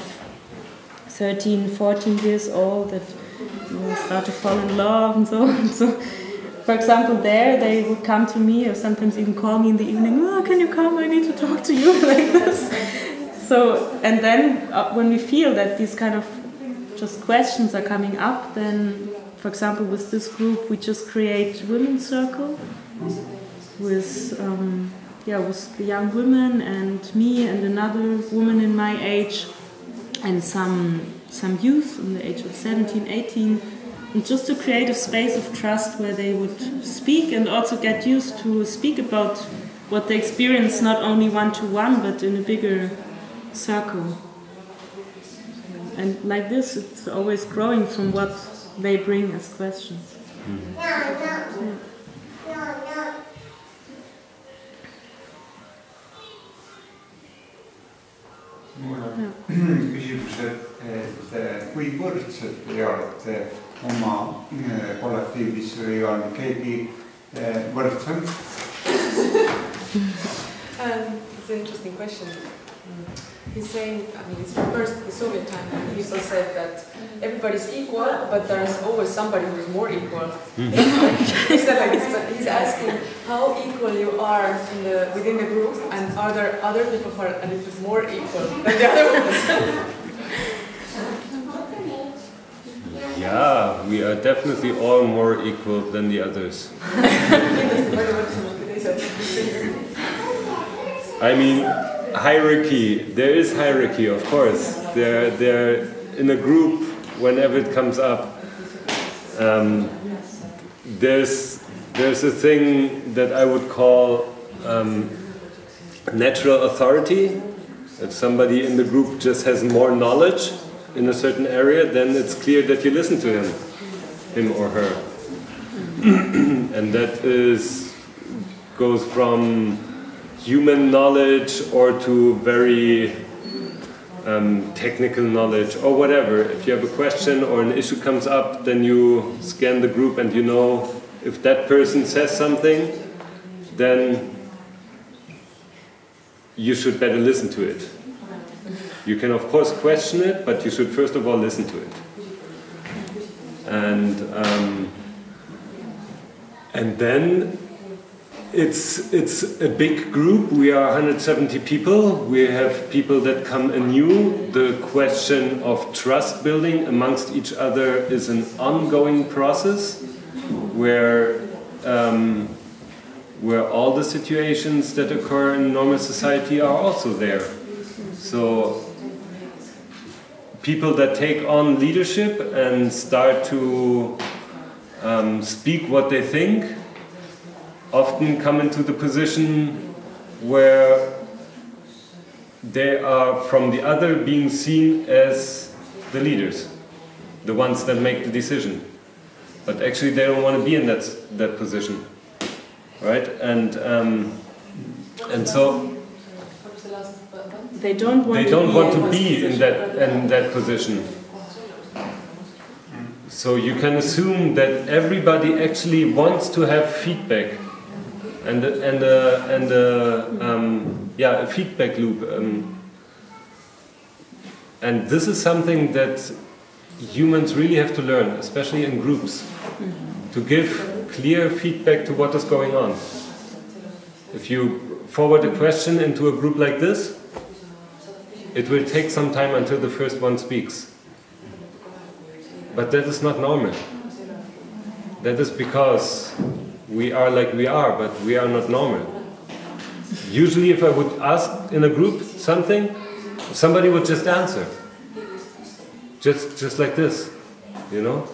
13, 14 years old that start to fall in love and so on. So, for example, there they would come to me or sometimes even call me in the evening, oh, can you come, I need to talk to you, like this. So, and then when we feel that these kind of just questions are coming up, then, for example, with this group, we just create women's circle with the young women and me and another woman in my age and some youth in the age of 17, 18, and just to create a space of trust where they would speak and also get used to speak about what they experience, not only one-to-one, but in a bigger circle. And like this, it's always growing from what they bring as questions. Mm-hmm. Mul on küsimus, et kui võrdsed te olete oma kollektiivis või on keegi võrdsem? It's an interesting question. He's saying, I mean, it's refers to the Soviet time, and people said that everybody's equal, but there's always somebody who's more equal. He said like this, but he's asking how equal you are within the group, and are there other people who are a little bit more equal than the other ones? Yeah, we are definitely all more equal than the others. I mean, hierarchy. There is hierarchy, of course. They're in a group. Whenever it comes up, there's a thing that I would call natural authority. If somebody in the group just has more knowledge in a certain area, then it's clear that you listen to him or her, and that goes from human knowledge or to very technical knowledge or whatever. If you have a question or an issue comes up, then you scan the group and you know if that person says something, then you should better listen to it. You can of course question it, but you should first of all listen to it. And then it's a big group. We are 170 people. We have people that come anew. The question of trust building amongst each other is an ongoing process where all the situations that occur in normal society are also there. So people that take on leadership and start to speak what they think often come into the position where they are from the other being seen as the leaders, the ones that make the decision. But actually they don't want to be in that position, right? And so they don't want to be in that position. So you can assume that everybody actually wants to have feedback, and a feedback loop. And this is something that humans really have to learn, especially in groups, to give clear feedback to what is going on. If you forward a question into a group like this, it will take some time until the first one speaks. But that is not normal. That is because we are like we are, but we are not normal. Usually if I would ask in a group something, somebody would just answer. Just like this, you know?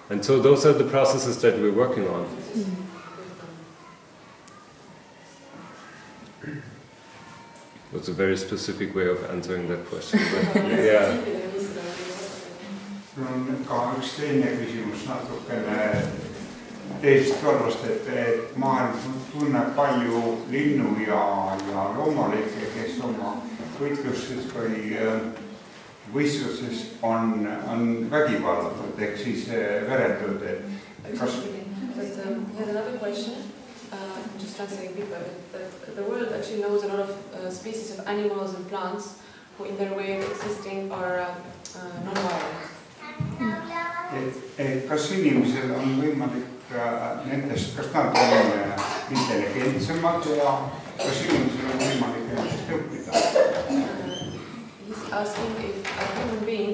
And so those are the processes that we're working on. That's a very specific way of answering that question. But, yeah. Ka üks teine küsimus natukene teisest korrast, et maailm tunneb palju linnu ja loomaliike, kes oma võitlustes või võistluses on vägivallatud, ehk siis veretud. Another question, just translating people, that the world actually knows a lot of species of animals and plants who in their way of existing are non-violent. Kas inimesel on võimalik nendest, kas nad on intelligentsemad ja kas inimesel on võimalik nendest õppida? He's asking if a human being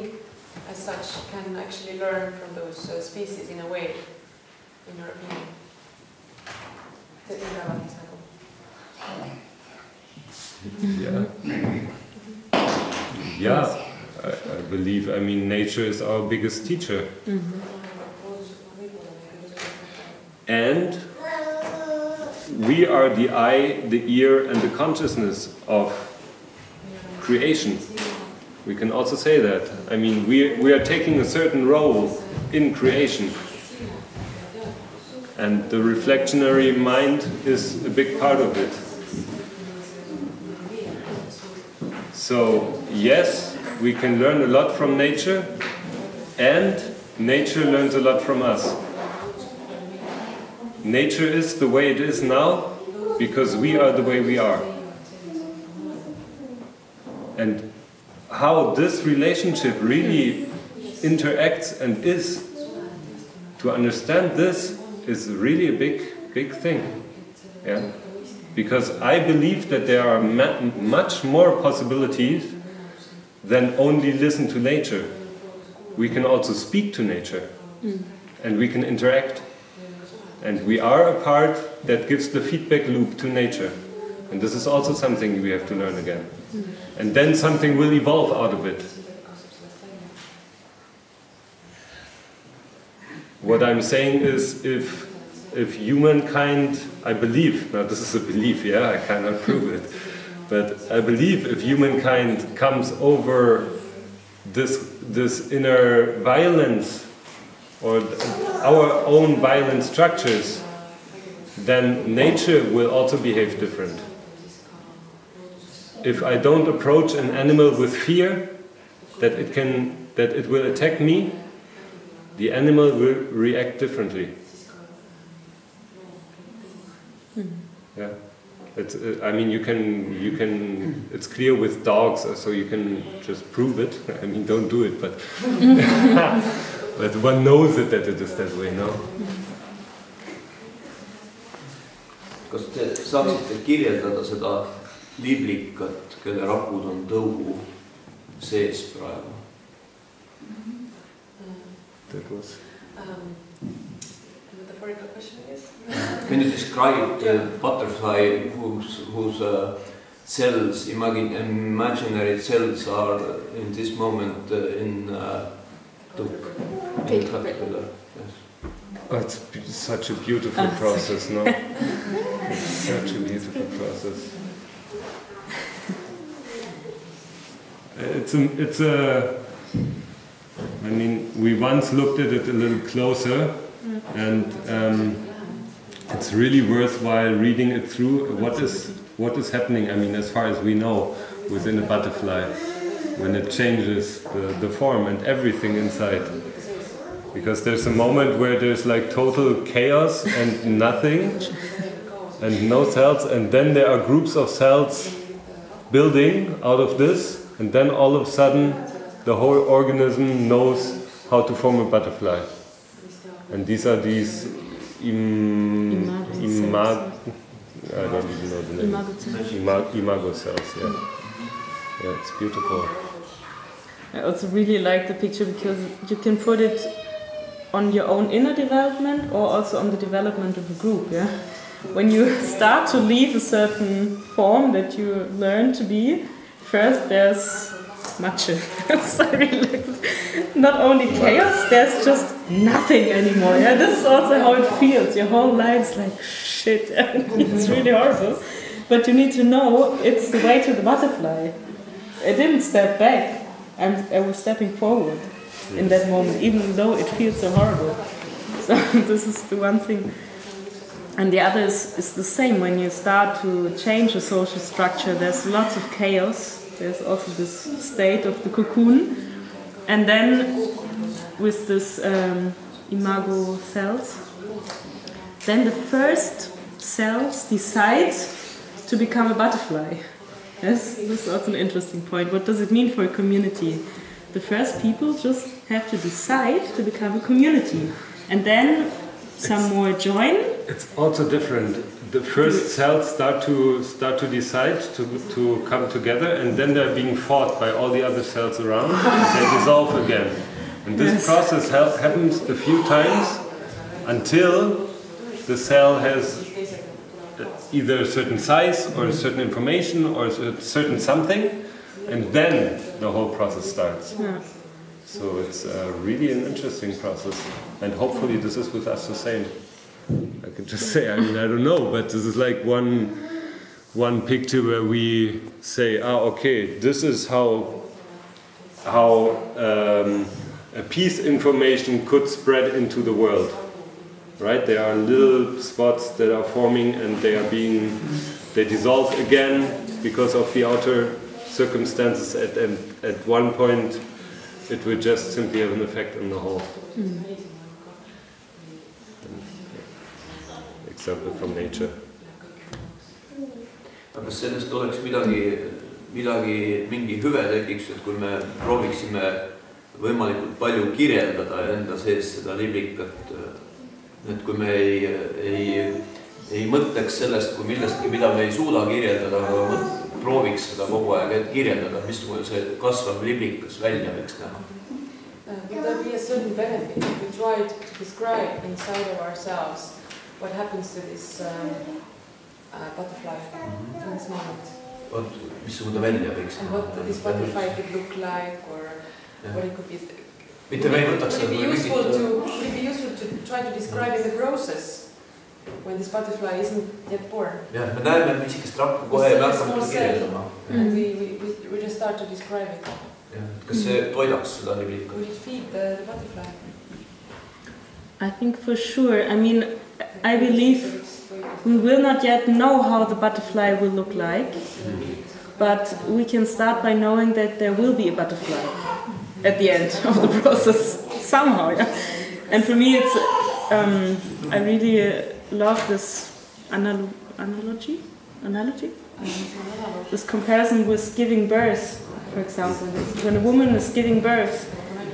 as such can actually learn from those species in a way, in your opinion. Yeah, I believe, I mean, nature is our biggest teacher. And we are the eye, the ear, and the consciousness of creation. We can also say that. I mean, we are taking a certain role in creation. And the reflectionary mind is a big part of it. So, yes, we can learn a lot from nature, and nature learns a lot from us. Nature is the way it is now because we are the way we are. And how this relationship really interacts and is, to understand this is really a big thing. Yeah? Because I believe that there are much more possibilities than only listen to nature. We can also speak to nature, and we can interact. And we are a part that gives the feedback loop to nature. And this is also something we have to learn again. And then something will evolve out of it. What I'm saying is, if humankind, I believe, now this is a belief, yeah, I cannot prove it, but I believe if humankind comes over this inner violence or our own violent structures, then nature will also behave different. If I don't approach an animal with fear that it will attack me, the animal will react differently. Yeah, I mean, you can. It's clear with dogs, so you can just prove it. I mean, don't do it, but but one knows it that it is that way, no? Kas te saaksite kirjeldada seda liblikat, kelle rakud on tõugu sees praegu? That was. The metaphorical question is? Can you describe the butterfly whose cells, imaginary cells are in this moment in caterpillar? Yes. Oh, it's such a beautiful process, no? It's such a beautiful process. it's a. I mean, we once looked at it a little closer, and it's really worthwhile reading it through. What is happening? I mean, as far as we know, within a butterfly, when it changes the form and everything inside. Because there's a moment where there's like total chaos and nothing, and no cells, and then there are groups of cells building out of this, and then all of a sudden the whole organism knows how to form a butterfly. And these are these I don't even know the name. Imago cells, yeah. Yeah, it's beautiful. I also really like the picture because you can put it on your own inner development or also on the development of a group, yeah? When you start to leave a certain form that you learn to be, first there's much. Not only chaos, there's just nothing anymore. Yeah, this is also how it feels. Your whole life's like shit. It's really horrible. But you need to know it's the way to the butterfly. I didn't step back. I was stepping forward in that moment, even though it feels so horrible. So this is the one thing. And the other is the same. When you start to change a social structure, there's lots of chaos. There's also this state of the cocoon. And then with this imago cells, then the first cells decide to become a butterfly. Yes, this is also an interesting point. What does it mean for a community? The first people just have to decide to become a community. And then some more join. It's also different. The first cells start to decide to come together, and then they're being fought by all the other cells around, and they dissolve again. And this process happens a few times until the cell has either a certain size or a certain information or a certain something, and then the whole process starts. Yeah. So it's really an interesting process, and hopefully this is with us the same. I could just say, I mean, I don't know, but this is like one picture where we say, okay, this is how a piece information could spread into the world, right? There are little spots that are forming, and they dissolve again because of the outer circumstances. At one point, it will just simply have an effect on the whole. Example from nature. Kas sellest oleks mingi hüve tekiks, et kui me prooviksime võimalikult palju kirjeldada enda sees seda liblikat, et kui me ei mõtleks sellest kui millestki, mida me ei suuda kirjeldada, aga prooviks seda kogu aeg kirjeldada, missugune see kasvav liblikas välja võiks näha. Would there be a certain benefit if we try to describe inside of ourselves what happens to this butterfly in this moment? Missugune välja võiks näha? And what this butterfly could look like, or what it could be. Mitte me ei võtaks would it be useful to try to describe the process when this butterfly isn't yet born? Jah, me näeme misikest rakku kohe ja me hakkame seda kirjeldama. And we just start to describe it. Kas see toidaks seda liblikat? Would it feed the butterfly? I think for sure. I mean, I believe we will not yet know how the butterfly will look like, but we can start by knowing that there will be a butterfly at the end of the process, somehow. Yeah? And for me, it's I really love this analogy, this comparison with giving birth, for example. When a woman is giving birth,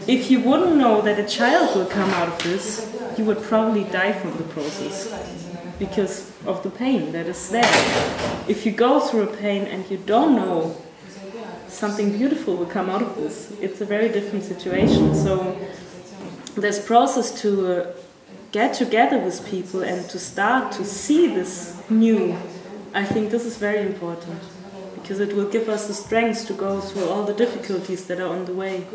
if you wouldn't know that a child will come out of this, you would probably die from the process because of the pain that is there. If you go through a pain and you don't know something beautiful will come out of this, it's a very different situation. So this process to get together with people and to start to see this new, I think this is very important because it will give us the strength to go through all the difficulties that are on the way.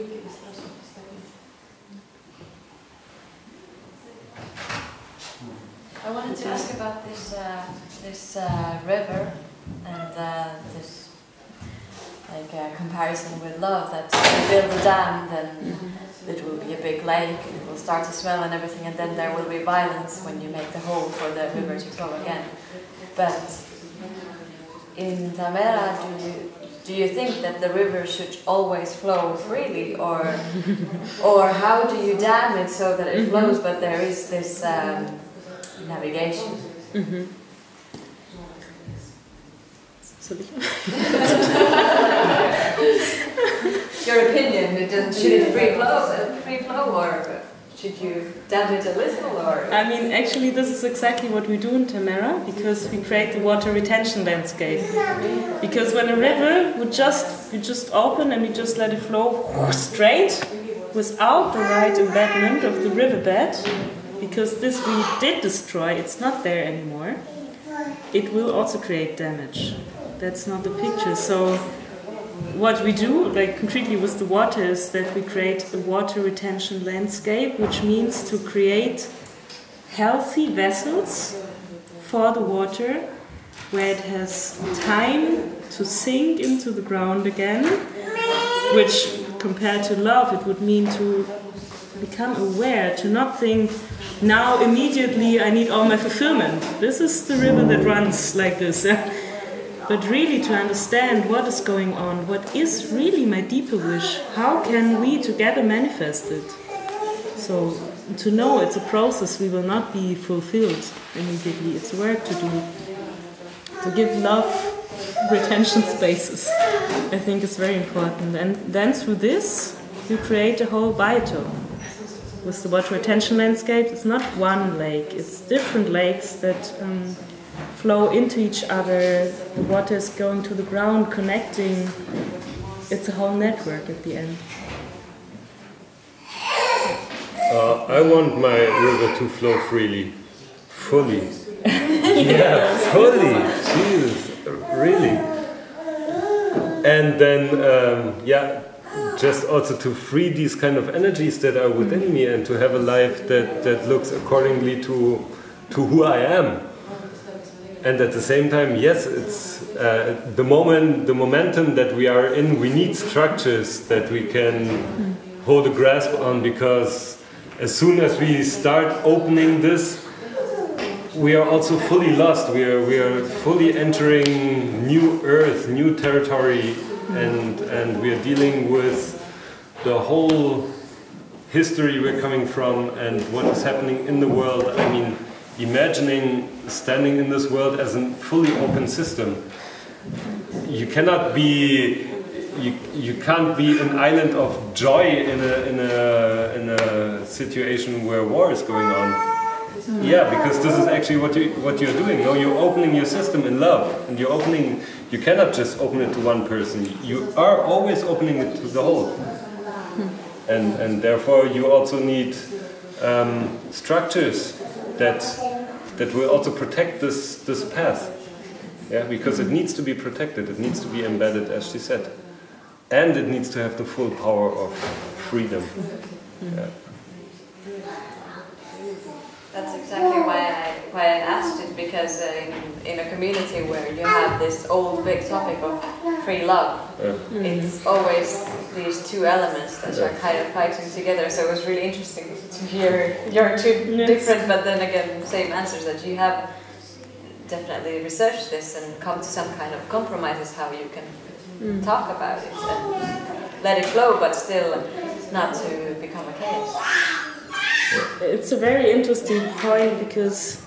I wanted to ask about this river and this like a comparison with love, that if you build a dam, then it will be a big lake, and it will start to swell and everything, and then there will be violence when you make the hole for the river to flow again. But in Tamera, do you think that the river should always flow freely, or how do you dam it so that it flows, but there is this navigation? Your opinion, should it free flow, or should you dam it a little, or? I mean, actually this is exactly what we do in Tamera, because we create the water retention landscape. Because when a river you just open and you just let it flow straight, without the right embedment of the riverbed, because this we did destroy, it's not there anymore, it will also create damage. That's not the picture. So what we do, like concretely with the water, is that we create a water retention landscape, which means to create healthy vessels for the water, where it has time to sink into the ground again, which compared to love it would mean to become aware, to not think, now immediately I need all my fulfillment. This is the river that runs like this. But really to understand what is going on, what is really my deeper wish, how can we together manifest it? So to know it's a process, we will not be fulfilled immediately. It's work to do. To give love retention spaces, I think is very important. And then through this, you create a whole biotome. With the water retention landscape, it's not one lake, it's different lakes that flow into each other, the water is going to the ground, connecting. It's a whole network at the end. I want my river to flow freely, fully. Yeah, fully. Jesus, really. And then, just also to free these kind of energies that are within me, and to have a life that looks accordingly to who I am. And at the same time, yes, it's the momentum that we are in, we need structures that we can hold a grasp on, because as soon as we start opening this, we are also fully lost. We are fully entering new earth, new territory, and we are dealing with the whole history we're coming from and what is happening in the world. I mean, imagining standing in this world as a fully open system. You cannot be you can't be an island of joy in a situation where war is going on. Yeah, because this is actually what you're doing. No, you're opening your system in love, and you're opening. You cannot just open it to one person. You are always opening it to the whole, and therefore you also need structures that will also protect this path. Yeah, because it needs to be protected. It needs to be embedded, as she said, and it needs to have the full power of freedom. Yeah. That's exactly why I asked it, because in a community where you have this old big topic of free love, it's always these two elements that are kind of fighting together. So it was really interesting to hear your two different, but then again, same answers, that you have definitely researched this and come to some kind of compromises how you can talk about it and let it flow, but still not to become a chaos. It's a very interesting point, because,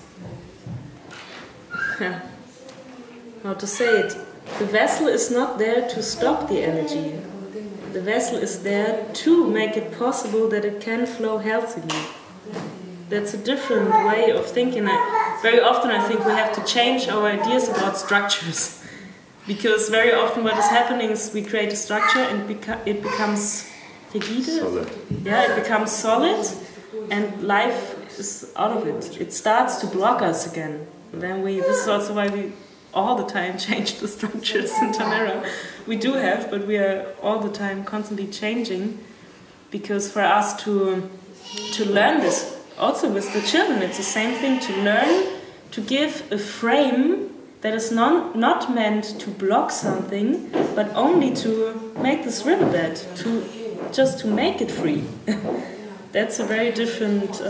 how to say it, the vessel is not there to stop the energy. The vessel is there to make it possible that it can flow healthily. That's a different way of thinking. Very often I think we have to change our ideas about structures, because very often what is happening is we create a structure and it becomes rigide. Solid. Yeah, it becomes solid. And life is out of it. It starts to block us again. And then this is also why we all the time change the structures in Tamera. We do have, but we are all the time constantly changing, because for us to learn this, also with the children, it's the same thing, to learn to give a frame that is not meant to block something, but only to make this riverbed, just to make it free. That's a very different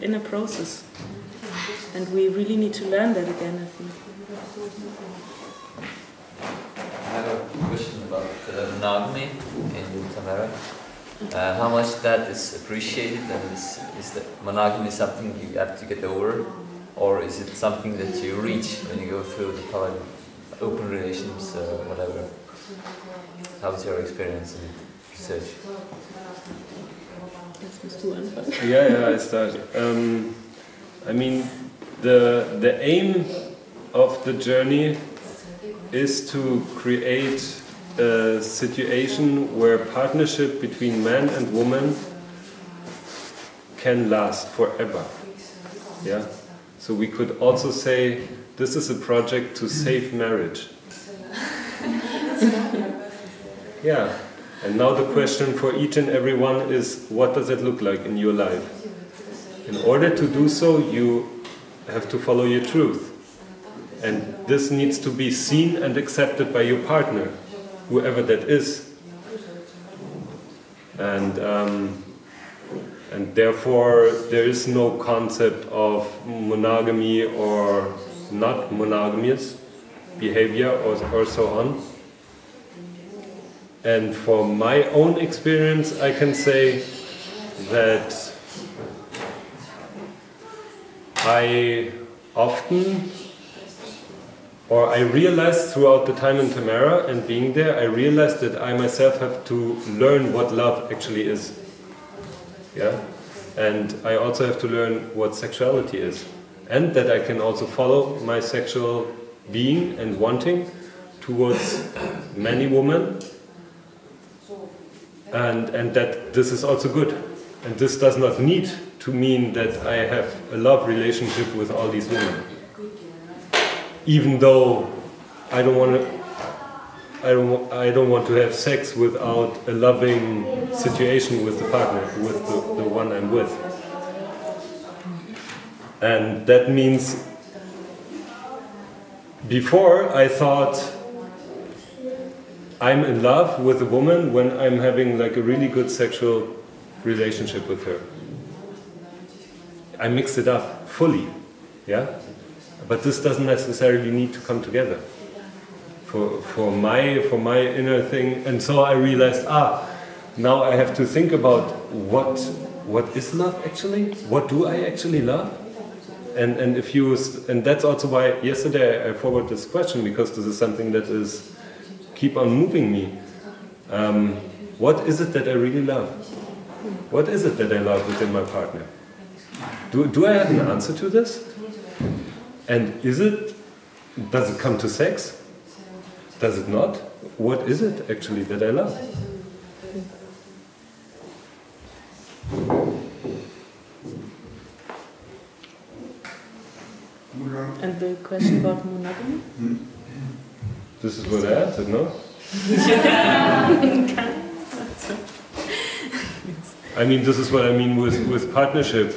inner process, and we really need to learn that again, I think. I have a question about monogamy in Tamera. How much that is appreciated, and is the monogamy something you have to get over, or is it something that you reach when you go through the open relations, whatever? How's your experience in research? Yeah, I start. I mean, the aim of the journey is to create a situation where partnership between man and woman can last forever. Yeah. So we could also say this is a project to save marriage. Yeah. And now the question for each and every one is, what does it look like in your life? In order to do so, you have to follow your truth. And this needs to be seen and accepted by your partner, whoever that is. And therefore there is no concept of monogamy or not monogamous behavior or so on. And for my own experience, I can say that I realized throughout the time in Tamera and being there, I realized that I myself have to learn what love actually is. Yeah? And I also have to learn what sexuality is. And that I can also follow my sexual being and wanting towards many women. And that this is also good. And this does not need to mean that I have a love relationship with all these women. Even though I don't want to have sex without a loving situation with the partner, with the one I'm with. And that means before I thought I'm in love with a woman when I'm having like a really good sexual relationship with her. I mix it up fully, yeah? But this doesn't necessarily need to come together for my inner thing. And so I realized, now I have to think about what is love actually? What do I actually love? And that's also why yesterday I forwarded this question, because this is something that is keep on moving me. What is it that I really love? What is it that I love within my partner? Do I have an answer to this? And does it come to sex? Does it not? What is it actually that I love? And the question about monogamy? This is what I answered, no? I mean, this is what I mean with partnership.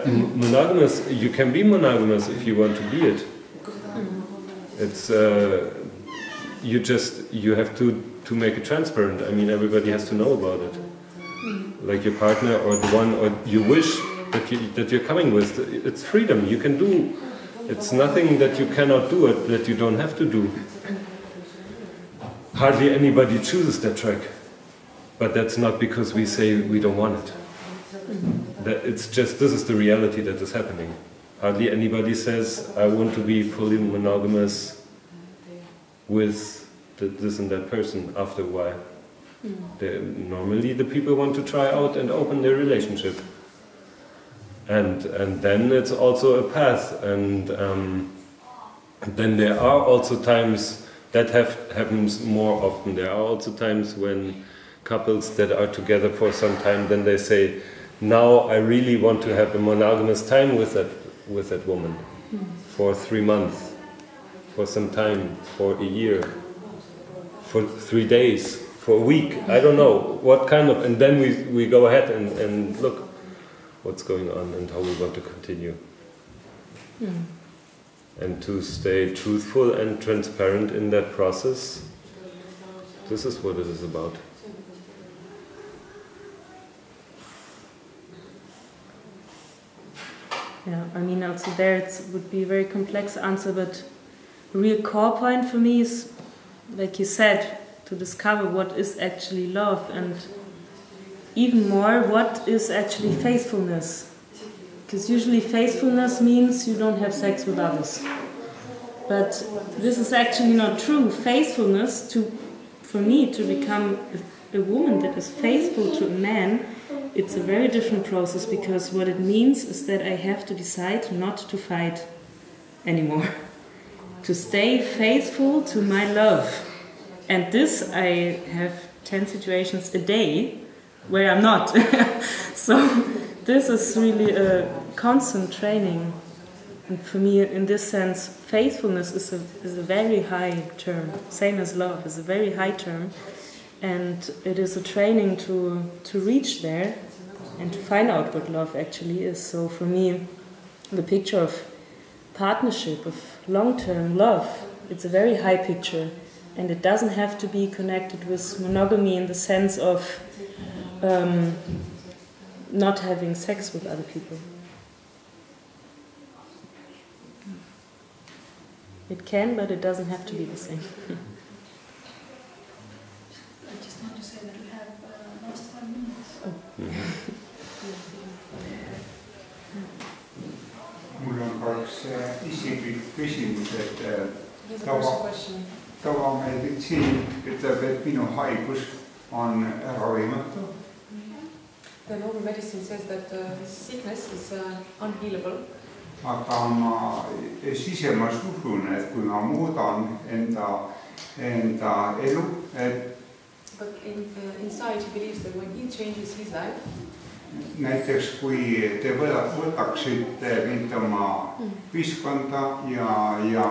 Monogamous, you can be monogamous if you want to be it. It's you have to make it transparent. I mean, everybody has to know about it. Like your partner or the one or you wish that you're coming with. It's freedom. You can do. It's nothing that you cannot do, that you don't have to do. Hardly anybody chooses that track, but that's not because we say we don't want it. It's just, this is the reality that is happening. Hardly anybody says, I want to be fully monogamous with this and that person after a while. Normally the people want to try out and open their relationship. And then it's also a path. And then there are also times that happens more often. There are also times when couples that are together for some time, then they say, now I really want to have a monogamous time with that woman for 3 months, for some time, for a year, for 3 days, for a week. I don't know what kind of, and then we go ahead and look what's going on and how we want to continue. and to stay truthful and transparent in that process. This is what it is about. Yeah, I mean, also there it would be a very complex answer, but the real core point for me is, like you said, to discover what is actually love, and even more, what is actually faithfulness. Because usually faithfulness means you don't have sex with others. But this is actually not true. Faithfulness, for me, to become a woman that is faithful to a man, it's a very different process, because what it means is that I have to decide not to fight anymore. To stay faithful to my love. And this, I have 10 situations a day where I'm not. So this is really a constant training. And for me, in this sense, faithfulness is a very high term. Same as love is a very high term. And it is a training to reach there and to find out what love actually is. So for me, the picture of partnership, of long-term love, it's a very high picture. And it doesn't have to be connected with monogamy in the sense of not having sex with other people. It can, but it doesn't have to be the same. I just want to say that we have last 5 minutes. Mm-hmm. Mul on kaks isiklik küsimus, et tavameditsiin ütleb, et minu haigus on äravõimatu. The normal medicine says that his sickness is unhealable. Aga ma sisemas usun, et kui ma muudan enda elu, et But inside he believes that when he changes his life, näiteks kui te võtaksite mind oma ühiskonda ja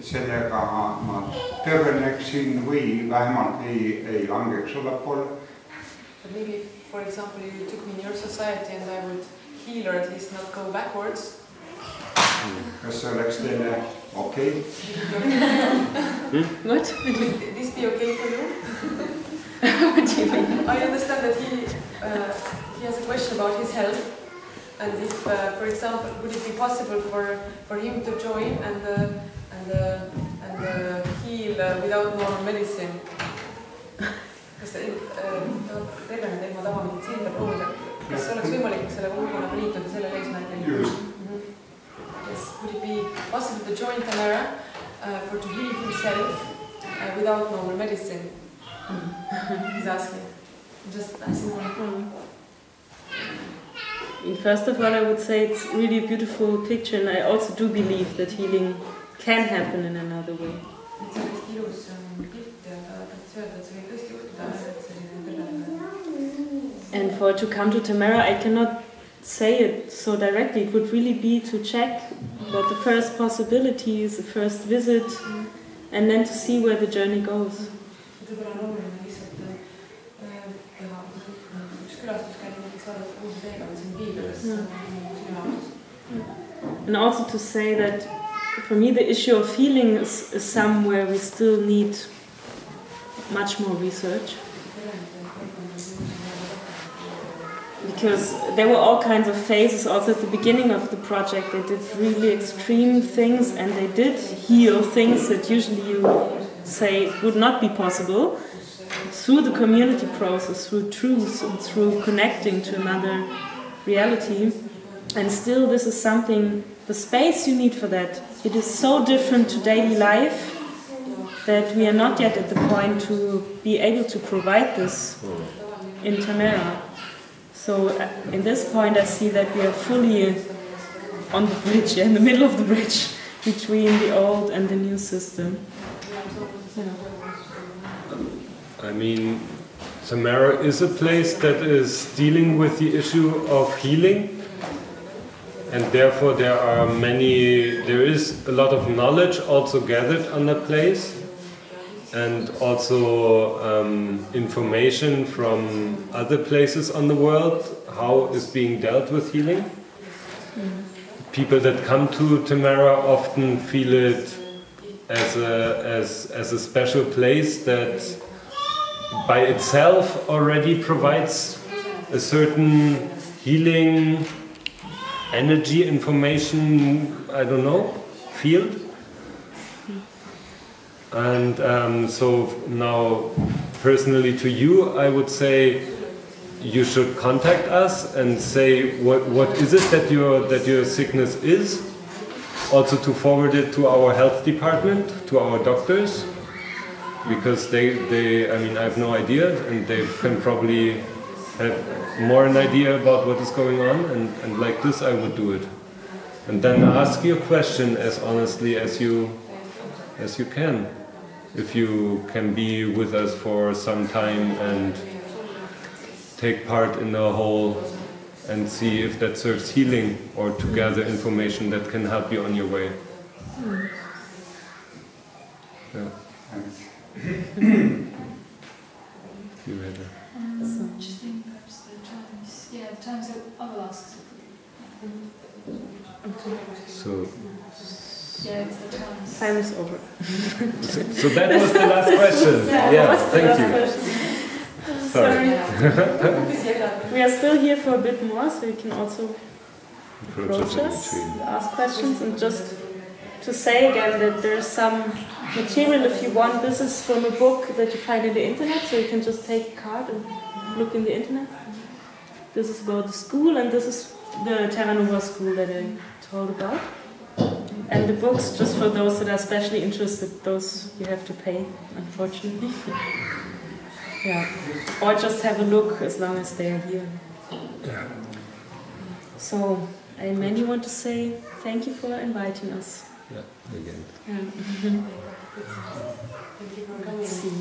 sellega ma terveneksin või vähemalt ei langeks allapoole. But maybe, for example, you took me in your society and I would heal or at least not go backwards. Kas see oleks teile okei? What? Would this be okay for you? What do you mean? I understand that he has a question about his health, and if, for example, would it be possible for him to join and heal without normal medicine? Kas tervena ilma tavameditsiinita proovida, kas oleks võimalik selle kogukonnaga liituda sellel eesmärgil? Yes, would it be possible to join Tamera to heal himself without normal medicine? He's asking. Just asking one. First of all, I would say it's really a beautiful picture, and I also do believe that healing can happen in another way. And for to come to Tamera, I cannot say it so directly. It would really be to check what the first possibility is, the first visit, and then to see where the journey goes. And also to say that for me the issue of healing is somewhere we still need much more research. Because there were all kinds of phases also at the beginning of the project. They did really extreme things and they did heal things that usually you say would not be possible through the community process, through truth and through connecting to another reality. And still this is something, the space you need for that, it is so different to daily life that we are not yet at the point to be able to provide this in Tamera. So in this point I see that we are fully on the bridge, in the middle of the bridge between the old and the new system. Yeah. I mean, Tamera is a place that is dealing with the issue of healing, and therefore there is a lot of knowledge also gathered on that place, and also information from other places on the world, how is being dealt with healing. people that come to Tamera often feel it as a special place that by itself already provides a certain healing, energy, information, I don't know, field. And so now, personally to you, I would say you should contact us and say what is it that your sickness is. Also to forward it to our health department, to our doctors, because they I mean, I have no idea, and they can probably have more an idea about what is going on, and like this I would do it. And then ask your question as honestly as you can. If you can be with us for some time and take part in the whole and see if that serves healing or to gather information that can help you on your way. Yeah. You had a... Just think perhaps the times. Yeah, the times I will ask. So... Yeah, it's the times. Time is over. So that was the last question. Yeah, thank you. Sorry. We are still here for a bit more, so you can also approach us, ask questions, and just to say again that there's some material if you want. This is from a book that you find in the internet, so you can just take a card and look in the internet. This is about the school, and this is the Terra Nova school that I told about. And the books, just for those that are especially interested, those you have to pay, unfortunately. Yeah, or just have a look as long as they're here. Yeah. So, I mainly want to say thank you for inviting us. Yeah, again. Yeah. Let's see.